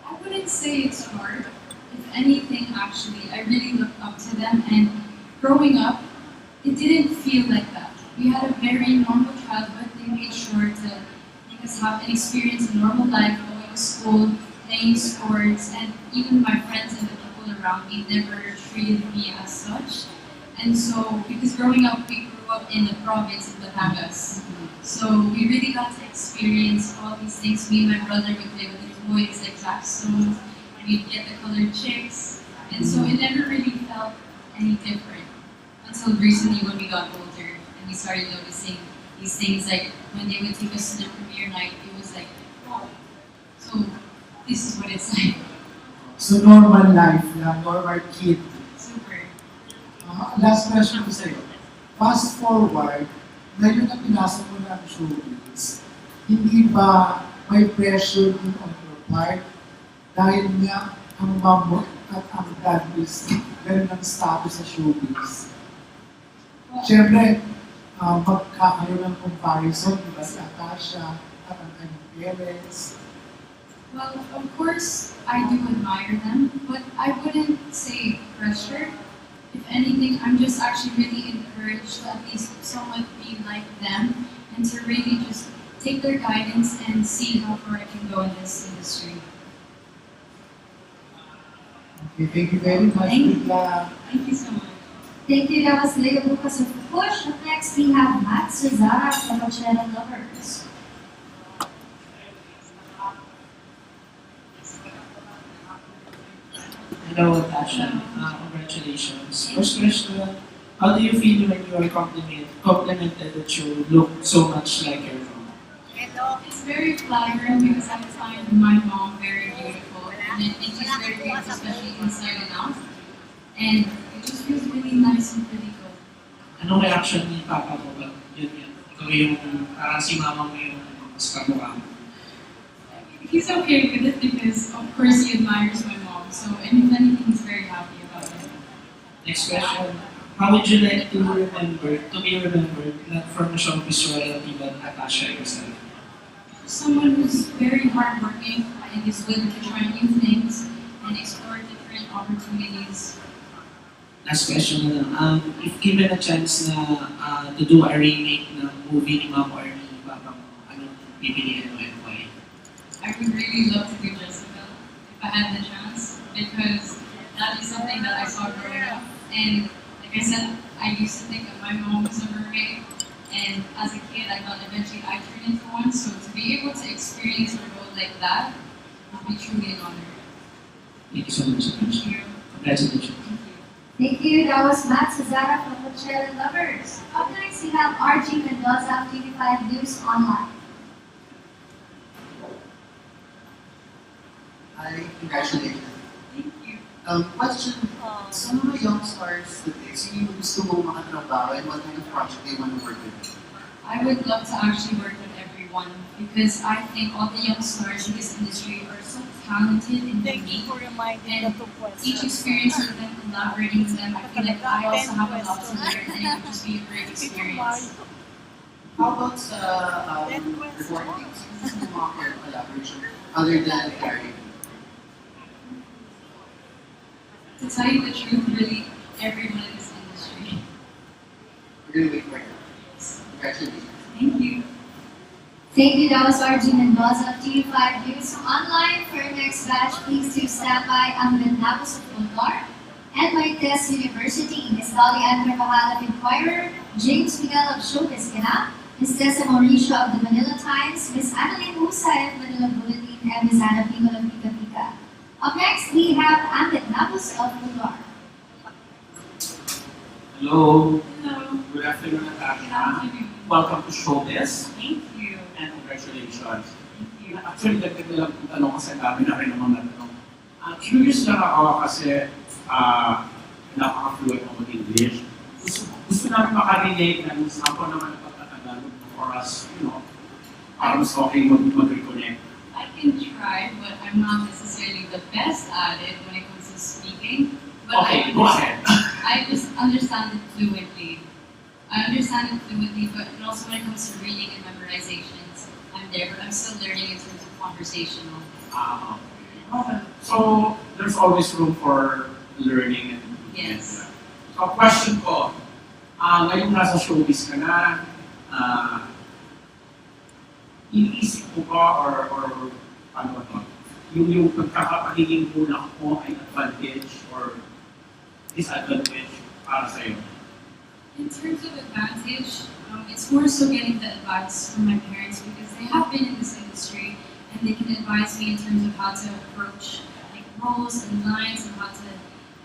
I wouldn't say it's hard. If anything, actually, I really looked up to them. And growing up, it didn't feel like that. We had a very normal childhood. They made sure to make us have an experience in normal life, going to school, playing sports, and even my friends and the people around me never treated me as such. And so, because growing up, we grew up in the province of Batangas. So we really got to experience all these things. Me and my brother would play with the toys like Jackstones, and we'd get the colored chicks. And so it never really felt any different until recently when we got older and we started noticing these things, like when they would take us to the premiere night, it was like, wow, so this is what it's like. So normal life, normal kid. Super. Last question ko sa'yo. Fast forward, ngayon na pinasa mo na ang showbiz, hindi ba may pressure din on your part dahil nga ang mom mo at ang dad mo is ganun ang status sa showbiz? Siyempre, magkakaroon ng comparison, di ba si Atasha at ang kanyang parents. Well, of course, I do admire them, but I wouldn't say pressure. If anything, I'm just actually really encouraged to at least somewhat be like them and to really just take their guidance and see how far I can go in this industry. Okay, thank you very much. Thank you so much. Thank you. That was Leo Lucas of Push. Up next, we have Matt Cesara from Atasha Lovers. Hello, Atasha. Congratulations. First question, how do you feel when you are complimented that you look so much like your mom? It's very flattering because I find my mom very beautiful and it just very beautiful, especially inside and out. And it just feels really nice and pretty good. Anong reaction ni Papa mo ba? Yun. Ikaw yung parang si mama mo yung mas kamukha mo. He's okay with it because, of course, he admires my mom. So, and if anything, he's very happy about it. Next question. How would you like to be remembered, not from a showbiz royalty, but Atasha yourself? Someone who's very hardworking and is willing to try new things and explore different opportunities. Last question na lang. If given a chance na to do a remake ng movie ni Mom or ni Papa mo, anong pipiliin mo and why? I would really love to do Jessica if I had the chance because that is something that I saw growing up. And like I said, I used to think that my mom was a mermaid. And as a kid, I thought eventually I'd turn into one. So to be able to experience a role like that would be truly an honor. Thank you so much. Thank you. Congratulations. Thank you. That was Matt Cesara from Atasha Lovers. Up next, we have RG Mendoza of TV5 News Online. Hi, congratulations. Thank you. Question, sa mga young stars today, sino yung gusto mong makatrabaho and what kind of project they want to work with? I would love to actually work with everyone because I think all the young stars in this industry are so talented and unique. And each experience with them, collaborating with them, I feel like I also have a lot to learn and it would just be a great experience. How about sa recording? Sino yung mga collaboration other than Gary? To tell you the truth, really, everyone in this industry. We're going to wait for you. Congratulations. Thank you. Thank you. That was RG Mendoza of TV5 News Online. For our next batch, please do stand by ang Benapos of Bulgar and Marites University. Ms. Dolly Ann Carvajal of Inquirer, James Miguel of Showbiz Ganap, Ms. Tessa Mauricio of the Manila Times, Ms. Annalyn Husay of Manila Bulletin, and Ms. Ana Pico of Pika Pika. Up next, we have Amit Nabus of Bulgar. Hello. Hello. Good afternoon, Good Atasha. afternoon. Welcome to Showbiz Thank you. and congratulations. Thank you. Actually, dagdag na lang kung tanong kasi dami na rin naman natanong. Curious lang ako kasi napaka-fluent ako mag-English. Gusto namin makarelate na sample naman ng pagkatagalog for us, para mas okay mag-reconnect. I can try, but I'm not necessarily the best at it when it comes to speaking. But Okay, go ahead. I just understand it fluently. I understand it fluently, but also when it comes to reading and memorizations, I'm there, but I'm still learning in terms of conversational. Okay. So, there's always room for learning and Yes. So, question ko, ngayong nasa showbiz ka na, iniisip mo ba or ano ba to? Yung pagkakapagiging muna mo ay advantage or disadvantage para sa'yo? In terms of advantage, it's more so getting the advice from my parents because they have been in this industry and they can advise me in terms of how to approach like roles and lines and how to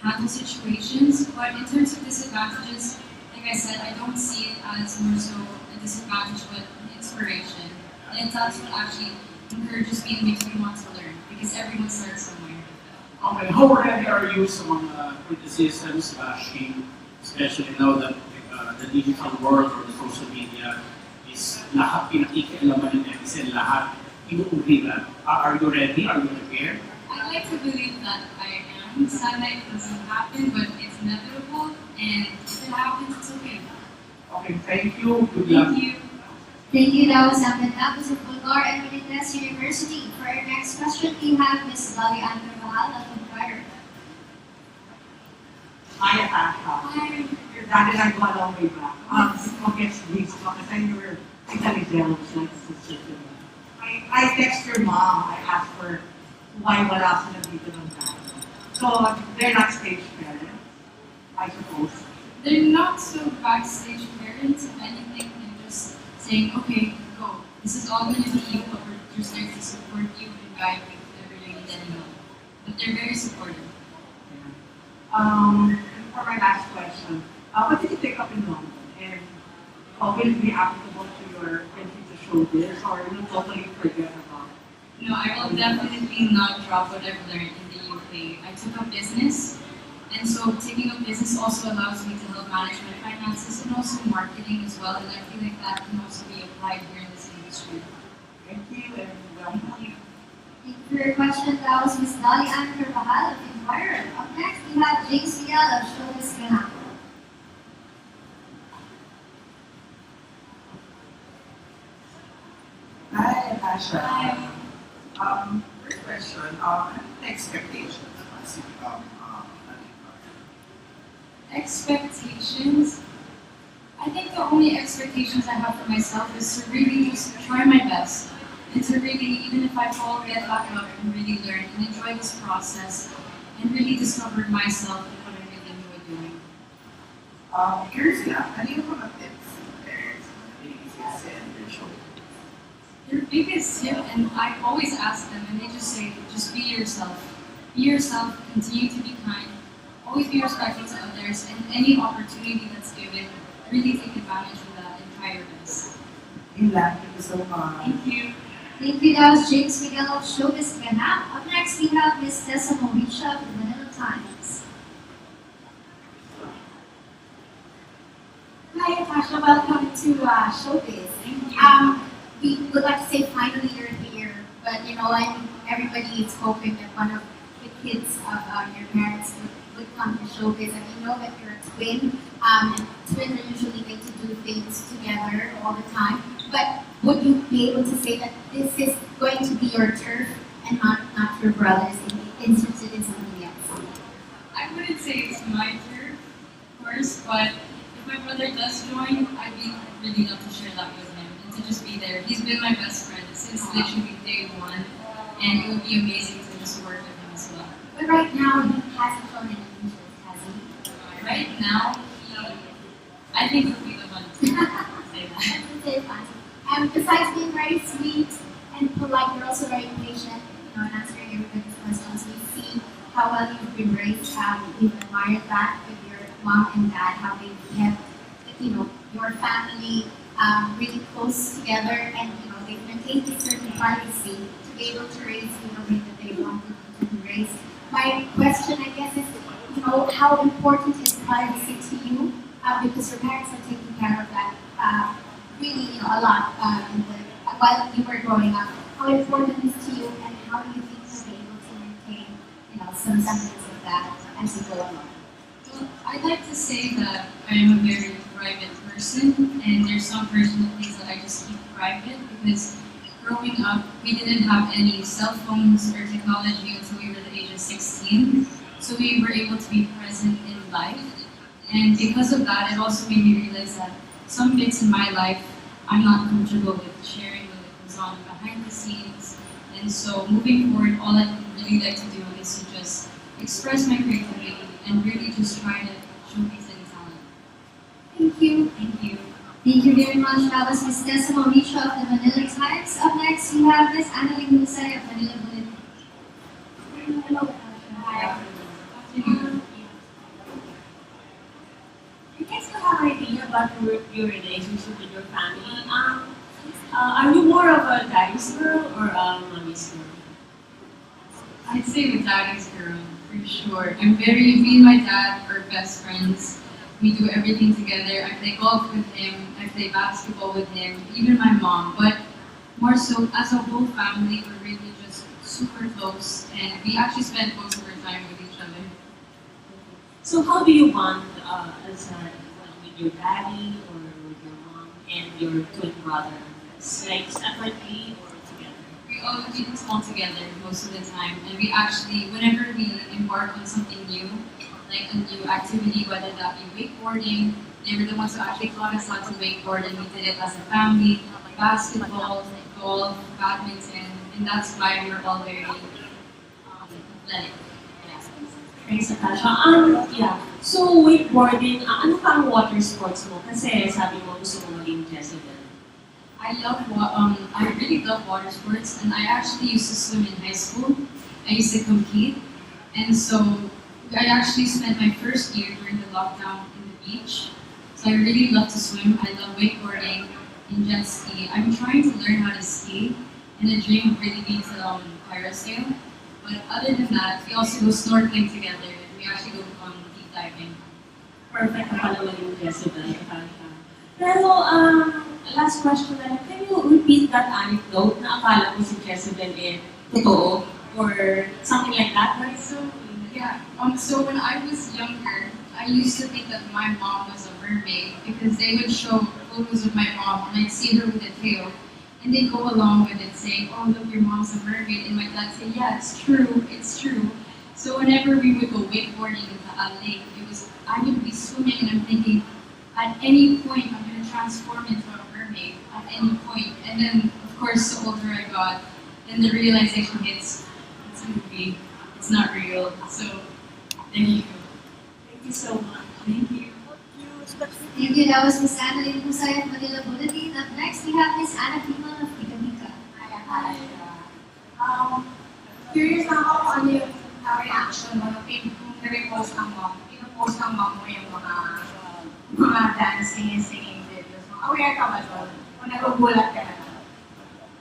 handle situations. But in terms of disadvantages, like I said, I don't see it as more so a disadvantage but an inspiration. And that's what actually encourages me and makes me want to learn because everyone starts somewhere. Okay, how ready are you sa mga criticisms, bashing, especially now that the digital world or the social media is is lahat pinakikialaman ng netizen, lahat inuuwiran. Are you ready? Are you prepared? I like to believe that I am. Sana it doesn't happen, but it's inevitable, and if it happens, it's okay. Okay, thank you. Good luck. Thank you. Thank you. That was Ahmed Abus of Bulgar and Marinas University. For our next question, we have Ms. Lali Ankarvahal of Inquirer. Hi, Atasha. Your dad and I go a long way back. Obviously, because I know you're intelligent, like a sister to me. I text your mom, I asked her why wala sila dito ng dad. So, they're not stage parents, I suppose. They're not so backstage parents. If anything, they're just saying, okay, go. This is all going to be you, but we're just there to support you and guide you if ever you need any help. But they're very supportive. For my last question, what did you pick up in London? And will it be applicable to your entry to showbiz, or you totally forget about it? No, I will definitely not drop what I've learned in the UK. I took up business, and so taking up business also allows me to help manage my finances and also marketing as well, and I feel like that can also be applied here in this industry. Thank you, and welcome. Thank you for your question. That was Ms. Lali Ankarvahal of Inquirer. Up next, we have James Miguel of Showbiz Ganap. Hi, Atasha. First question, ano the expectations once you become an Expectations? I think the only expectations I have for myself is to really just try my best. And to really, even if I fall, get back up and really learn and enjoy this process and really discover myself and what I really enjoy doing. Curious lang, ano yung mga tips ng parents na binibigay sa your show? Their biggest tip, and I always ask them, and they just say, just be yourself. Be yourself, continue to be kind, always be respectful to others, and any opportunity that's given, really take advantage of that and try your best. Yun lang, thank you so much. Thank you. Thank you. That was James Miguel of Showbiz Ganap. Up next, we have Ms. Atasha Muhlach of the Manila Times. Hi, Atasha. Welcome to Showbiz. We would like to say finally you're here, but you know, like everybody is hoping that one of the kids of your parents would come to Showbiz, and we know that you're a twin, and twins are usually made to do things together all the time. But would you be able to say that this is going to be your turf and not your brother's, and be interested in something else? I wouldn't say it's my turf, of course, but if my brother does join, I'd be really love to share that with him and to just be there. He's been my best friend since literally day one, and it would be amazing to just work with him as well. But right now, he hasn't shown any interest, has he? Right now, I think he'll be the one to say that. That's fun. Besides being very sweet and polite, you're also very patient, you know, in answering everybody's questions. We see how well you've been raised. We've admired that with your mom and dad, how they've kept, you know, your family really close together, and you know, they've maintained a certain privacy to be able to raise you the way that they wanted you to be raised. My question, I guess, is, you know, how important is privacy to you? Because your parents are taking care of that really, you know, a lot while you were growing up. How important is to you, and how do you think you'll be able to maintain, you know, some semblance of that as you go along? Well, I'd like to say that I am a very private person, and there's some personal things that I just keep private because growing up, we didn't have any cell phones or technology until we were the age of 16. So we were able to be present in life. And because of that, it also made me realize that some bits in my life I'm not comfortable with sharing when it goes on behind the scenes. And so moving forward, all I really like to do is to just express my creativity and really just try to showcase any talent. Thank you. Thank you. Thank you very much. That was Ms. Tessa Mauricio of the Manila Times. Up next, we have Ms. Annalyn Husay of Manila Bulletin. Hello. Hi. You guys still have an idea about your relationship with your family. Are you more of a daddy's girl or a mommy's girl? I'd say the daddy's girl, for sure. Me and my dad are best friends. We do everything together. I play golf with him. I play basketball with him. Even my mom. But more so, as a whole family, we're really just super close, and we actually spend most of our time with each other. So how do you bond as with your daddy or with your mom and your twin brother? It's like separately or together? We all do this all together most of the time, and we actually, whenever we embark on something new, like a new activity, whether that be wakeboarding, they were the ones who actually taught us how to wakeboard, and we did it as a family. Basketball, golf, badminton, and that's why we were all very athletic. Thanks, Atasha. Yeah. So, wakeboarding, ano pa ang water sports mo? Kasi sabi mo gusto mo maging Jezebel. I really love water sports, and I actually used to swim in high school. I used to compete, and so I actually spent my first year during the lockdown in the beach. So I really love to swim. I love wakeboarding and jet ski. I'm trying to learn how to ski, and the dream would really be to parasail. But other than that, we also go snorkeling together, and we actually go deep diving. Perfect na pala maging Jezebel. Pero, last question na lang, can you repeat that anecdote na akala ko si Jezebel totoo? Or something like that, right? So when I was younger, I used to think that my mom was a mermaid because they would show photos of my mom and I'd see her with a tail. And they go along with it saying, oh look, your mom's a mermaid. And my dad said, yeah, it's true, it's true. So whenever we would go wakeboarding into a lake, I would be swimming and I'm thinking, at any point I'm going to transform into a mermaid, at any point. And then, of course, the older I got, then the realization hits, it's a movie, it's not real. So, thank you. Thank you so much. Thank you. Thank you. That was Miss Annalyn Pusay of Manila Bulletin. Up next, we have Miss Anna People of Tika Tika. Curious na ako kung ano yung reaction mo kung nare-post ng mom. Pino-post ng mom mo yung mga dancing and singing videos mo. Aware ka ba doon? O nagugulat ka na?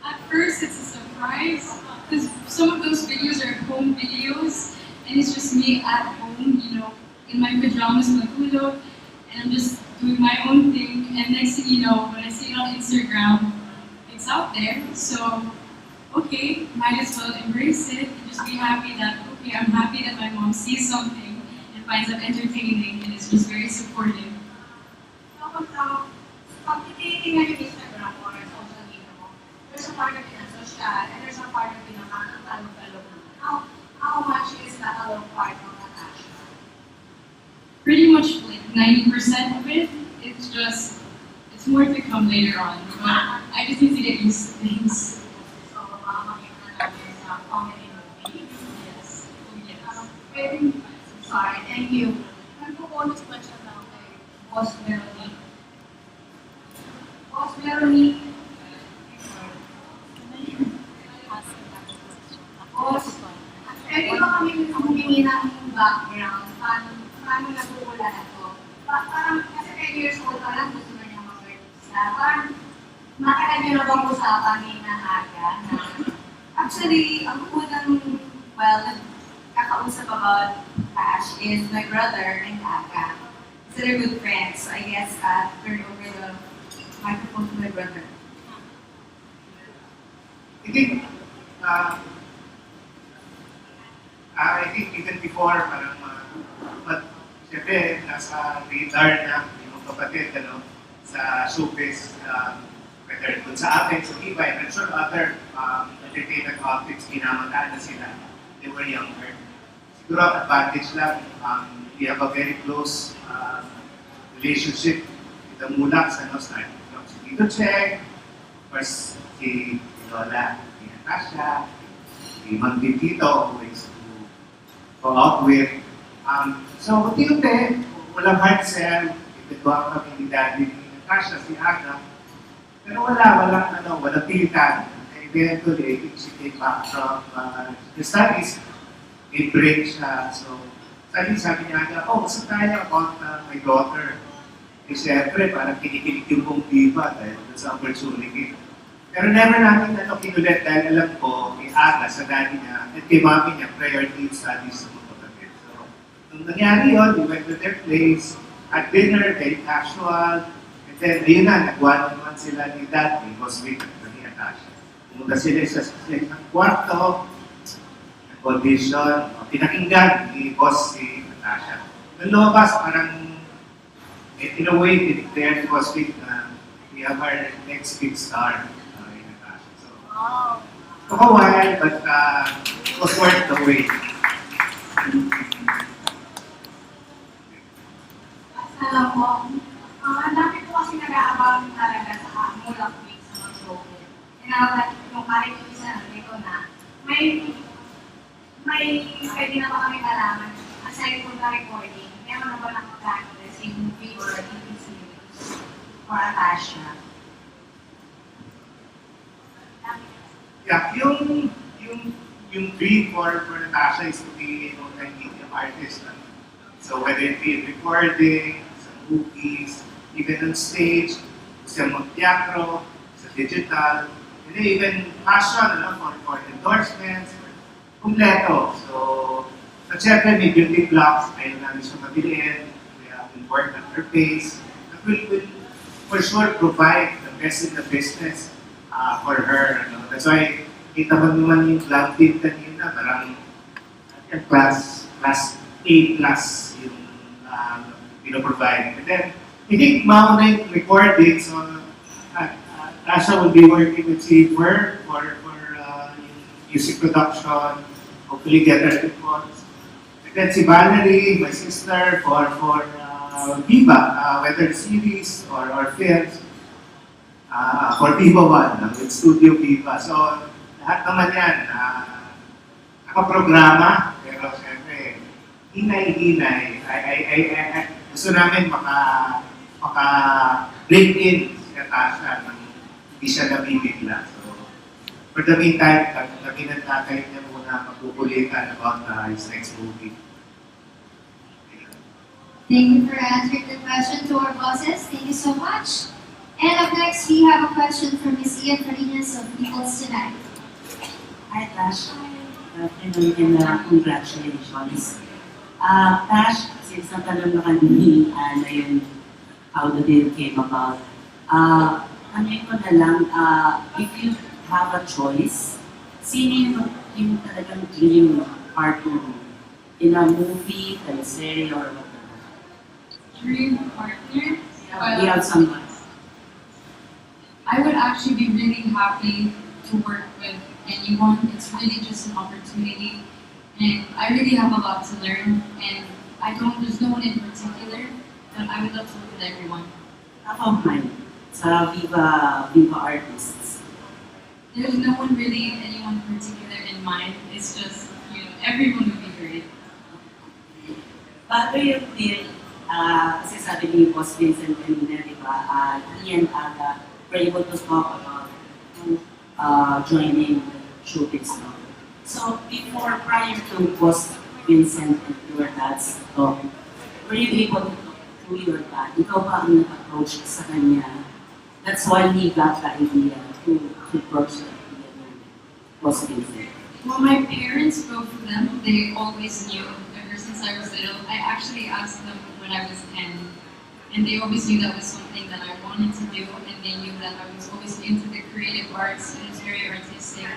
At first, it's a surprise because some of those videos are home videos, and it's just me at home, in my pajamas, matulog, and I'm just doing my own thing. And next thing you know, when I see it on Instagram, it's out there. So, okay, might as well embrace it and just be happy that, okay, I'm happy that my mom sees something and finds it entertaining and is just very supportive. Pag tinitingnan yung Instagram mo or social media mo, there's a part of it na social and there's a part of it na nakakatalog-talog mo. How much is that a little part of Atasha? Pretty much like 90% of it, it's more to come later on. But I just need to get used to things. So, makikita natin sa comedy movie. Yes. Sorry, thank you. Nagpo-bonus question lang kay Boss Veronique. Boss Veronique. Boss, pwede ba kami humingi ng background? Paano nagugula na to? Parang kasi 10 years old pa lang, gusto na niya mag-artista. Parang matagal niyo na bang usapan ni Nahaga na Actually, ang unang, kakausap about Ash is my brother and Aga. So they're good friends. So I guess turn over the microphone to my brother. I think even before, parang, siyempre, nasa radar na yung kapatid, sa showbiz, whether dun sa atin, sa Viva, and I'm sure other entertainment outfits, pinamataan na sila. They were younger. Siguro ang advantage lang, we have a very close relationship with the Muhlachs, start from si Tito Cheng, first si Lola, si Atasha, si Mang Tito, always to go out with. So, unti-unti, walang hard sell, ipagawa kami ni Daddy, ni Atasha, si Aga, pero walang pilitan. Eventually, I think she came back from the studies, in break siya. So, sabi niya, gusto tayo about my daughter. Siyempre, parang kinikilig yung buong Viva dahil sa opportunity. Pero never namin kinulit dahil alam ko, may Aga sa daddy niya at kay mami niya, priority yung studies sa mga kapatid. So, nung nangyari yun, we went to their place. at dinner, very casual. And then, yun na, nag-one-on-one sila ni Dad, ni Boss Vic, ni Atasha. Pumunta sila sa isang kwarto, nag-audition, pinakinggan ni Boss si Atasha. Nung lumabas, parang, in a way, declared ni Boss Vic na we have our next big star in Atasha. So, took a while, but it was worth the wait. Alam mo, ang dami ko kasi nag-aabang talaga sa Muhlach Week sa mga show. Kaya yung kahit yung isa ko na, may pwede na ba kami malaman aside from the recording, meron na ba nakapagano yung movie or TV series for Atasha? Yeah, yung dream for Atasha is to be a multimedia artist. So whether it be in recording, sa movies, even on stage, sa mag-teatro, sa digital, and then even fashion, for endorsements, kumpleto. So, at syempre may beauty blocks, ayaw namin siya mabiliin, we will work at her pace, that will for sure provide the best in the business for her. That's why, kita mo naman yung vlog din kanina, parang class A plus yung provide. And then, I think mauna yung recording, so Tasha will be working with Viva for music production, hopefully get her reports. And then si Valerie, my sister, for Viva, whether series or films, for Viva 1, with Studio Viva. So, lahat naman yan, nakaprograma, pero syempre, hinay-hinay. Gusto namin maka-break in si Atasha nang hindi siya nabibigla. So, for the meantime, kami ng tatay niya muna magkukulitan about his next movie. Thank you for answering the question to our bosses. Thank you so much. And up next, we have a question from Ms. Ian Farinas of People's Tonight. Hi, Tash. And congratulations. Tash, since natanong na kanina na yun, how the deal came about, ano ko na lang, if you have a choice, sino yung talagang dream partner mo? In a movie, teleserye, or whatever? Dream partner? Do you have someone? I would actually be really happy to work with anyone. It's really just an opportunity. And I really have a lot to learn. And there's no one in particular, but I would love to work with everyone. Ako mine, sa Viva artists. There's no one really, anyone particular in mind. It's just, everyone would be great. Bago yung deal, kasi sabi ni Boss Vincent kanina, di ba, he and Aga were able to talk about joining the showbiz now. So, prior to Boss Vincent and your dad's talk, were you able to talk to your dad? Ikaw ba ang nag-approach sa kanya? That's why he got the idea to approach the idea ng Boss Vincent. Well, my parents, both of them, they always knew ever since I was little. I actually asked them when I was 10, and they always knew that was something that I wanted to do, and they knew that I was always into the creative arts and was very artistic.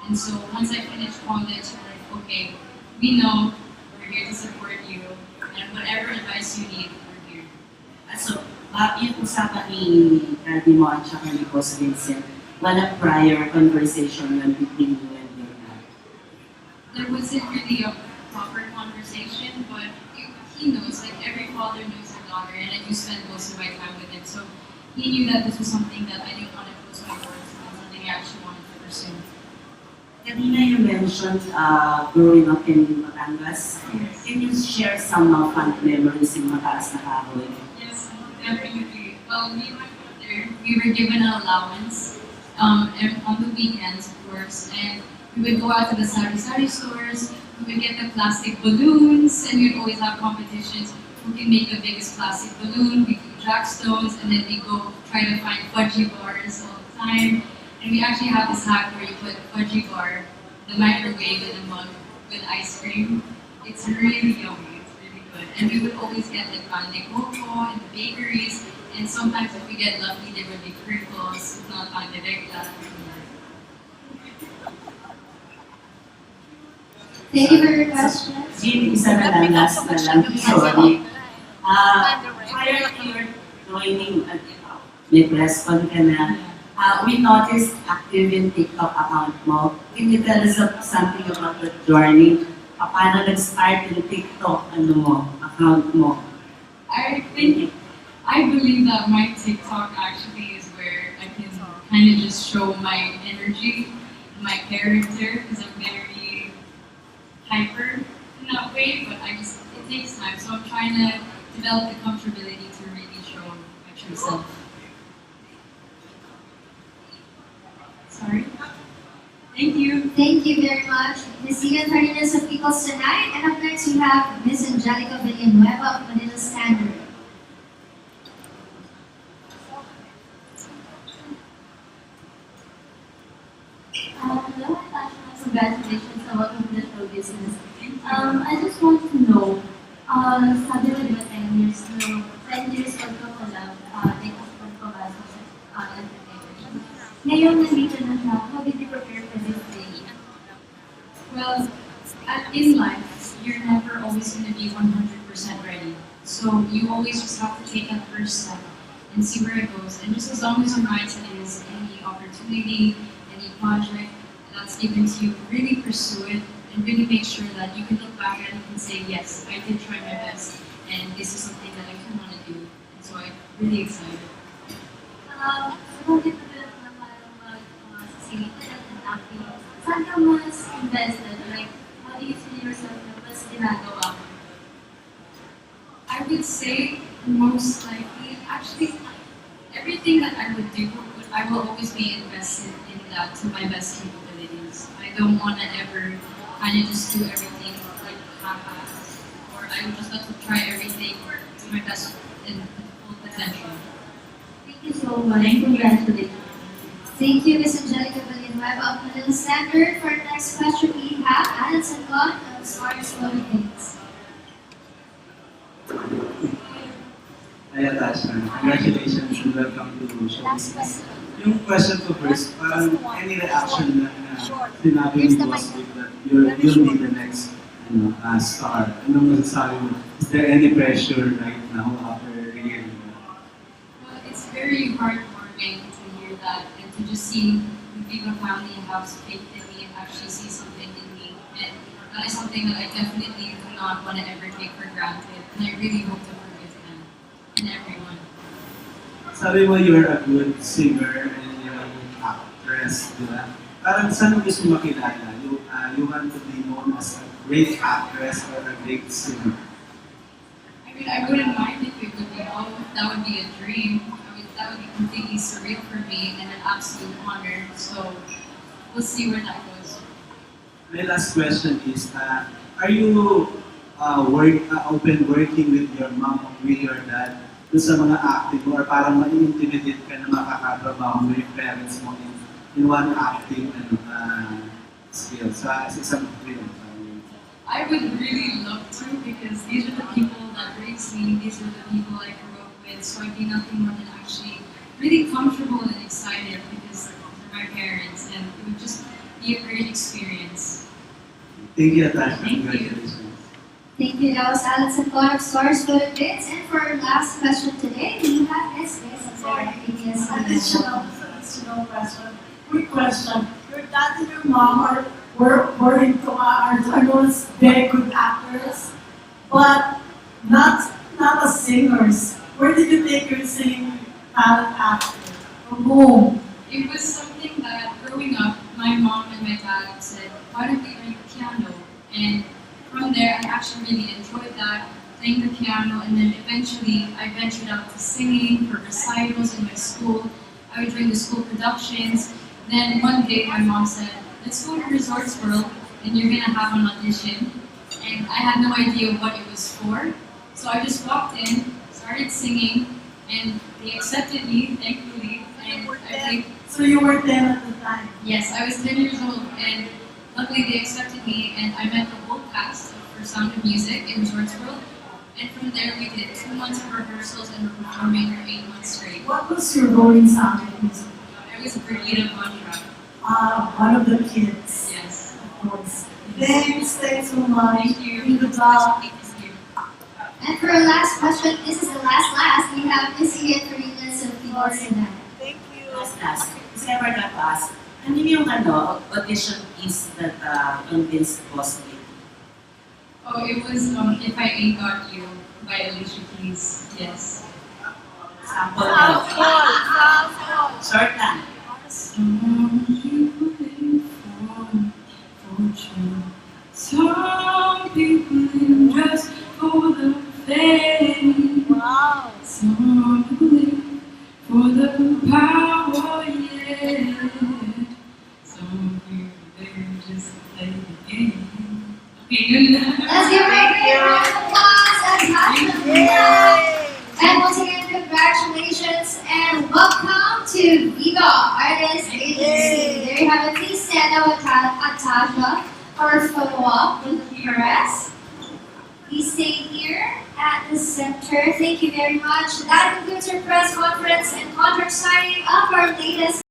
And so once I finished college, I'm like, okay, we know we're here to support you, and whatever advice you need, we're here. So, yung usapan ni Daddy mo at saka ni Boss Vincent, walang prior conversation yun between you and your dad? There wasn't really a proper conversation, but he knows, like every father knows their daughter, and I do spend most of my time with him. So he knew that this was something that I didn't want to close my doors to, and something I actually wanted to pursue. Kanina you mentioned growing up in Batangas. Can you share some fun memories in Mataas na Kahoy? Yes, definitely. Well, me and my brother, we were given an allowance on the weekends, of course, and we would go out to the sari-sari stores, we would get the plastic balloons, and we'd always have competitions. Who can make the biggest plastic balloon? We do jackstones, and then we go try to find fudgy bars all the time. And we actually have this hack where you put fudgy bar, the microwave, in a mug with ice cream. It's really yummy. It's really good. And we would always get like pancake coco in the bakeries, and sometimes if we get lucky, there would be crinkles, if not pan directa. Thank you for your question. Jim, isa na lang, last na lang. Sorry. Prior to your joining, may press con ka na, we noticed active in TikTok account mo. Can you tell us something about the journey? Paano nag-start yung TikTok account mo? I believe that my TikTok actually is where I can kind of just show my energy, my character, because I'm very hyper in that way, but it takes time. So I'm trying to develop the comfortability to really show my true self. Sorry. Thank you. Thank you very much, Ms. Ian Fernandez of People's Tonight. And up next we have Ms. Angelica Villanueva of Manila Standard. Hello, Atasha. Congratulations sa welcome to the show business. I just want to know, sabi mo diba 10 years na, 10 years ago ko lang, nag-export ko ba sa entertainment. Ngayon, nandito na siya. How did you prepare for this day? Well, in life, you're never always going to be 100% ready. So you always just have to take that first step and see where it goes. And just as long as your mindset is any opportunity, any project that's given to you, really pursue it and really make sure that you can look back at it and say, yes, I did try my best and this is something that I can want to do. And so I'm really excited. Bakit na parang mag-sasilitan and acting? Saan ka mas invested? Like, how do you see yourself na mas ginagawa mo? I would say most likely, actually, everything that I would do, I will always be invested in that to my best capabilities. I don't want to ever kind of just do everything like half-assed, or I would just have to try everything to my best and full potential. Thank you so much. Congratulations. Thank you, Ms. Angelica Villanueva of Manila Standard. For our next question, we have Addison Con of Stars Philippines. Hi, Atasha. Congratulations and welcome to Showbiz. Yung question ko first, parang any reaction na sinabi ni Boss Vic that you'll be the next star. Anong masasabi mo? Is there any pressure right now after hearing that? Well, it's very heartwarming to hear that and to just see the Viva family have faith in me and actually see something in me. And that is something that I definitely do not want to ever take for granted. And I really hope to forgive them and everyone. Sabi mo you're a good singer and you're a good actress, di ba? Parang saan mo gusto makilala? You want to be known as a great actress or a great singer? I mean, I wouldn't mind if it would be both. That would be a dream. That would be completely surreal for me and an absolute honor. So we'll see where that goes. My last question is, are you open working with your mom or with your dad doon sa mga acting mo or parang ma-intimidate ka na makakatrabaho mo yung parents mo in one acting skill sa isang film? I would really love to because these are the people that raised me, these are the people I grew up with, so I'd be nothing more than actually really comfortable and excited because they're my parents and it would just be a great experience. Thank you, Atasha. Thank you. Congratulations. Thank you. That was Addison Con of Stars Philippines. And for our last question today, we have Ms. of ABS. Additional question. Quick question. Your dad and your mom were into are those very good actors, but not as singers. Where did you take your singing talent after? From whom? It was something that growing up, my mom and my dad said, why don't we learn piano? And from there, I actually really enjoyed that, playing the piano, and then eventually I ventured out to singing for recitals in my school. I would join the school productions. Then one day my mom said, let's go to Resorts World and you're gonna have an audition. And I had no idea what it was for. So I just walked in, started singing, and they accepted me, thankfully. And I played. So you were 10 at the time? Yes, I was 10 years old, and luckily they accepted me, and I met the whole cast for Sound of Music in Resorts World. And from there, we did 2 months of rehearsals and we're performing for 8 months straight. What was your role in Sound of Music? I was Brigida Contra. One of the kids. Yes. Of course. Thanks so much. Thank you. Good luck. And for our last question, this is the last, we have Miss Ian Farinas of Viva tonight. Last. Kasi ever not ask, ano yung audition piece that convinced boss me? Oh, it was If I Ain't Got You by Alicia Keys. Yes. Sample daw. Short lang. Some people live for fortune. Some people live just for the fame. Wow. Some live for the power, yeah. Some people live just to play the game. Okay, yun na. Let's give her a big round of applause, Atasha Muhlach. And once again, congratulations and welcome to Viva Artist Agency. There you have it. Please stand up, Atasha, for a photo op with the press. Please stay here at the center. Thank you very much. That concludes our press conference and contract signing of our latest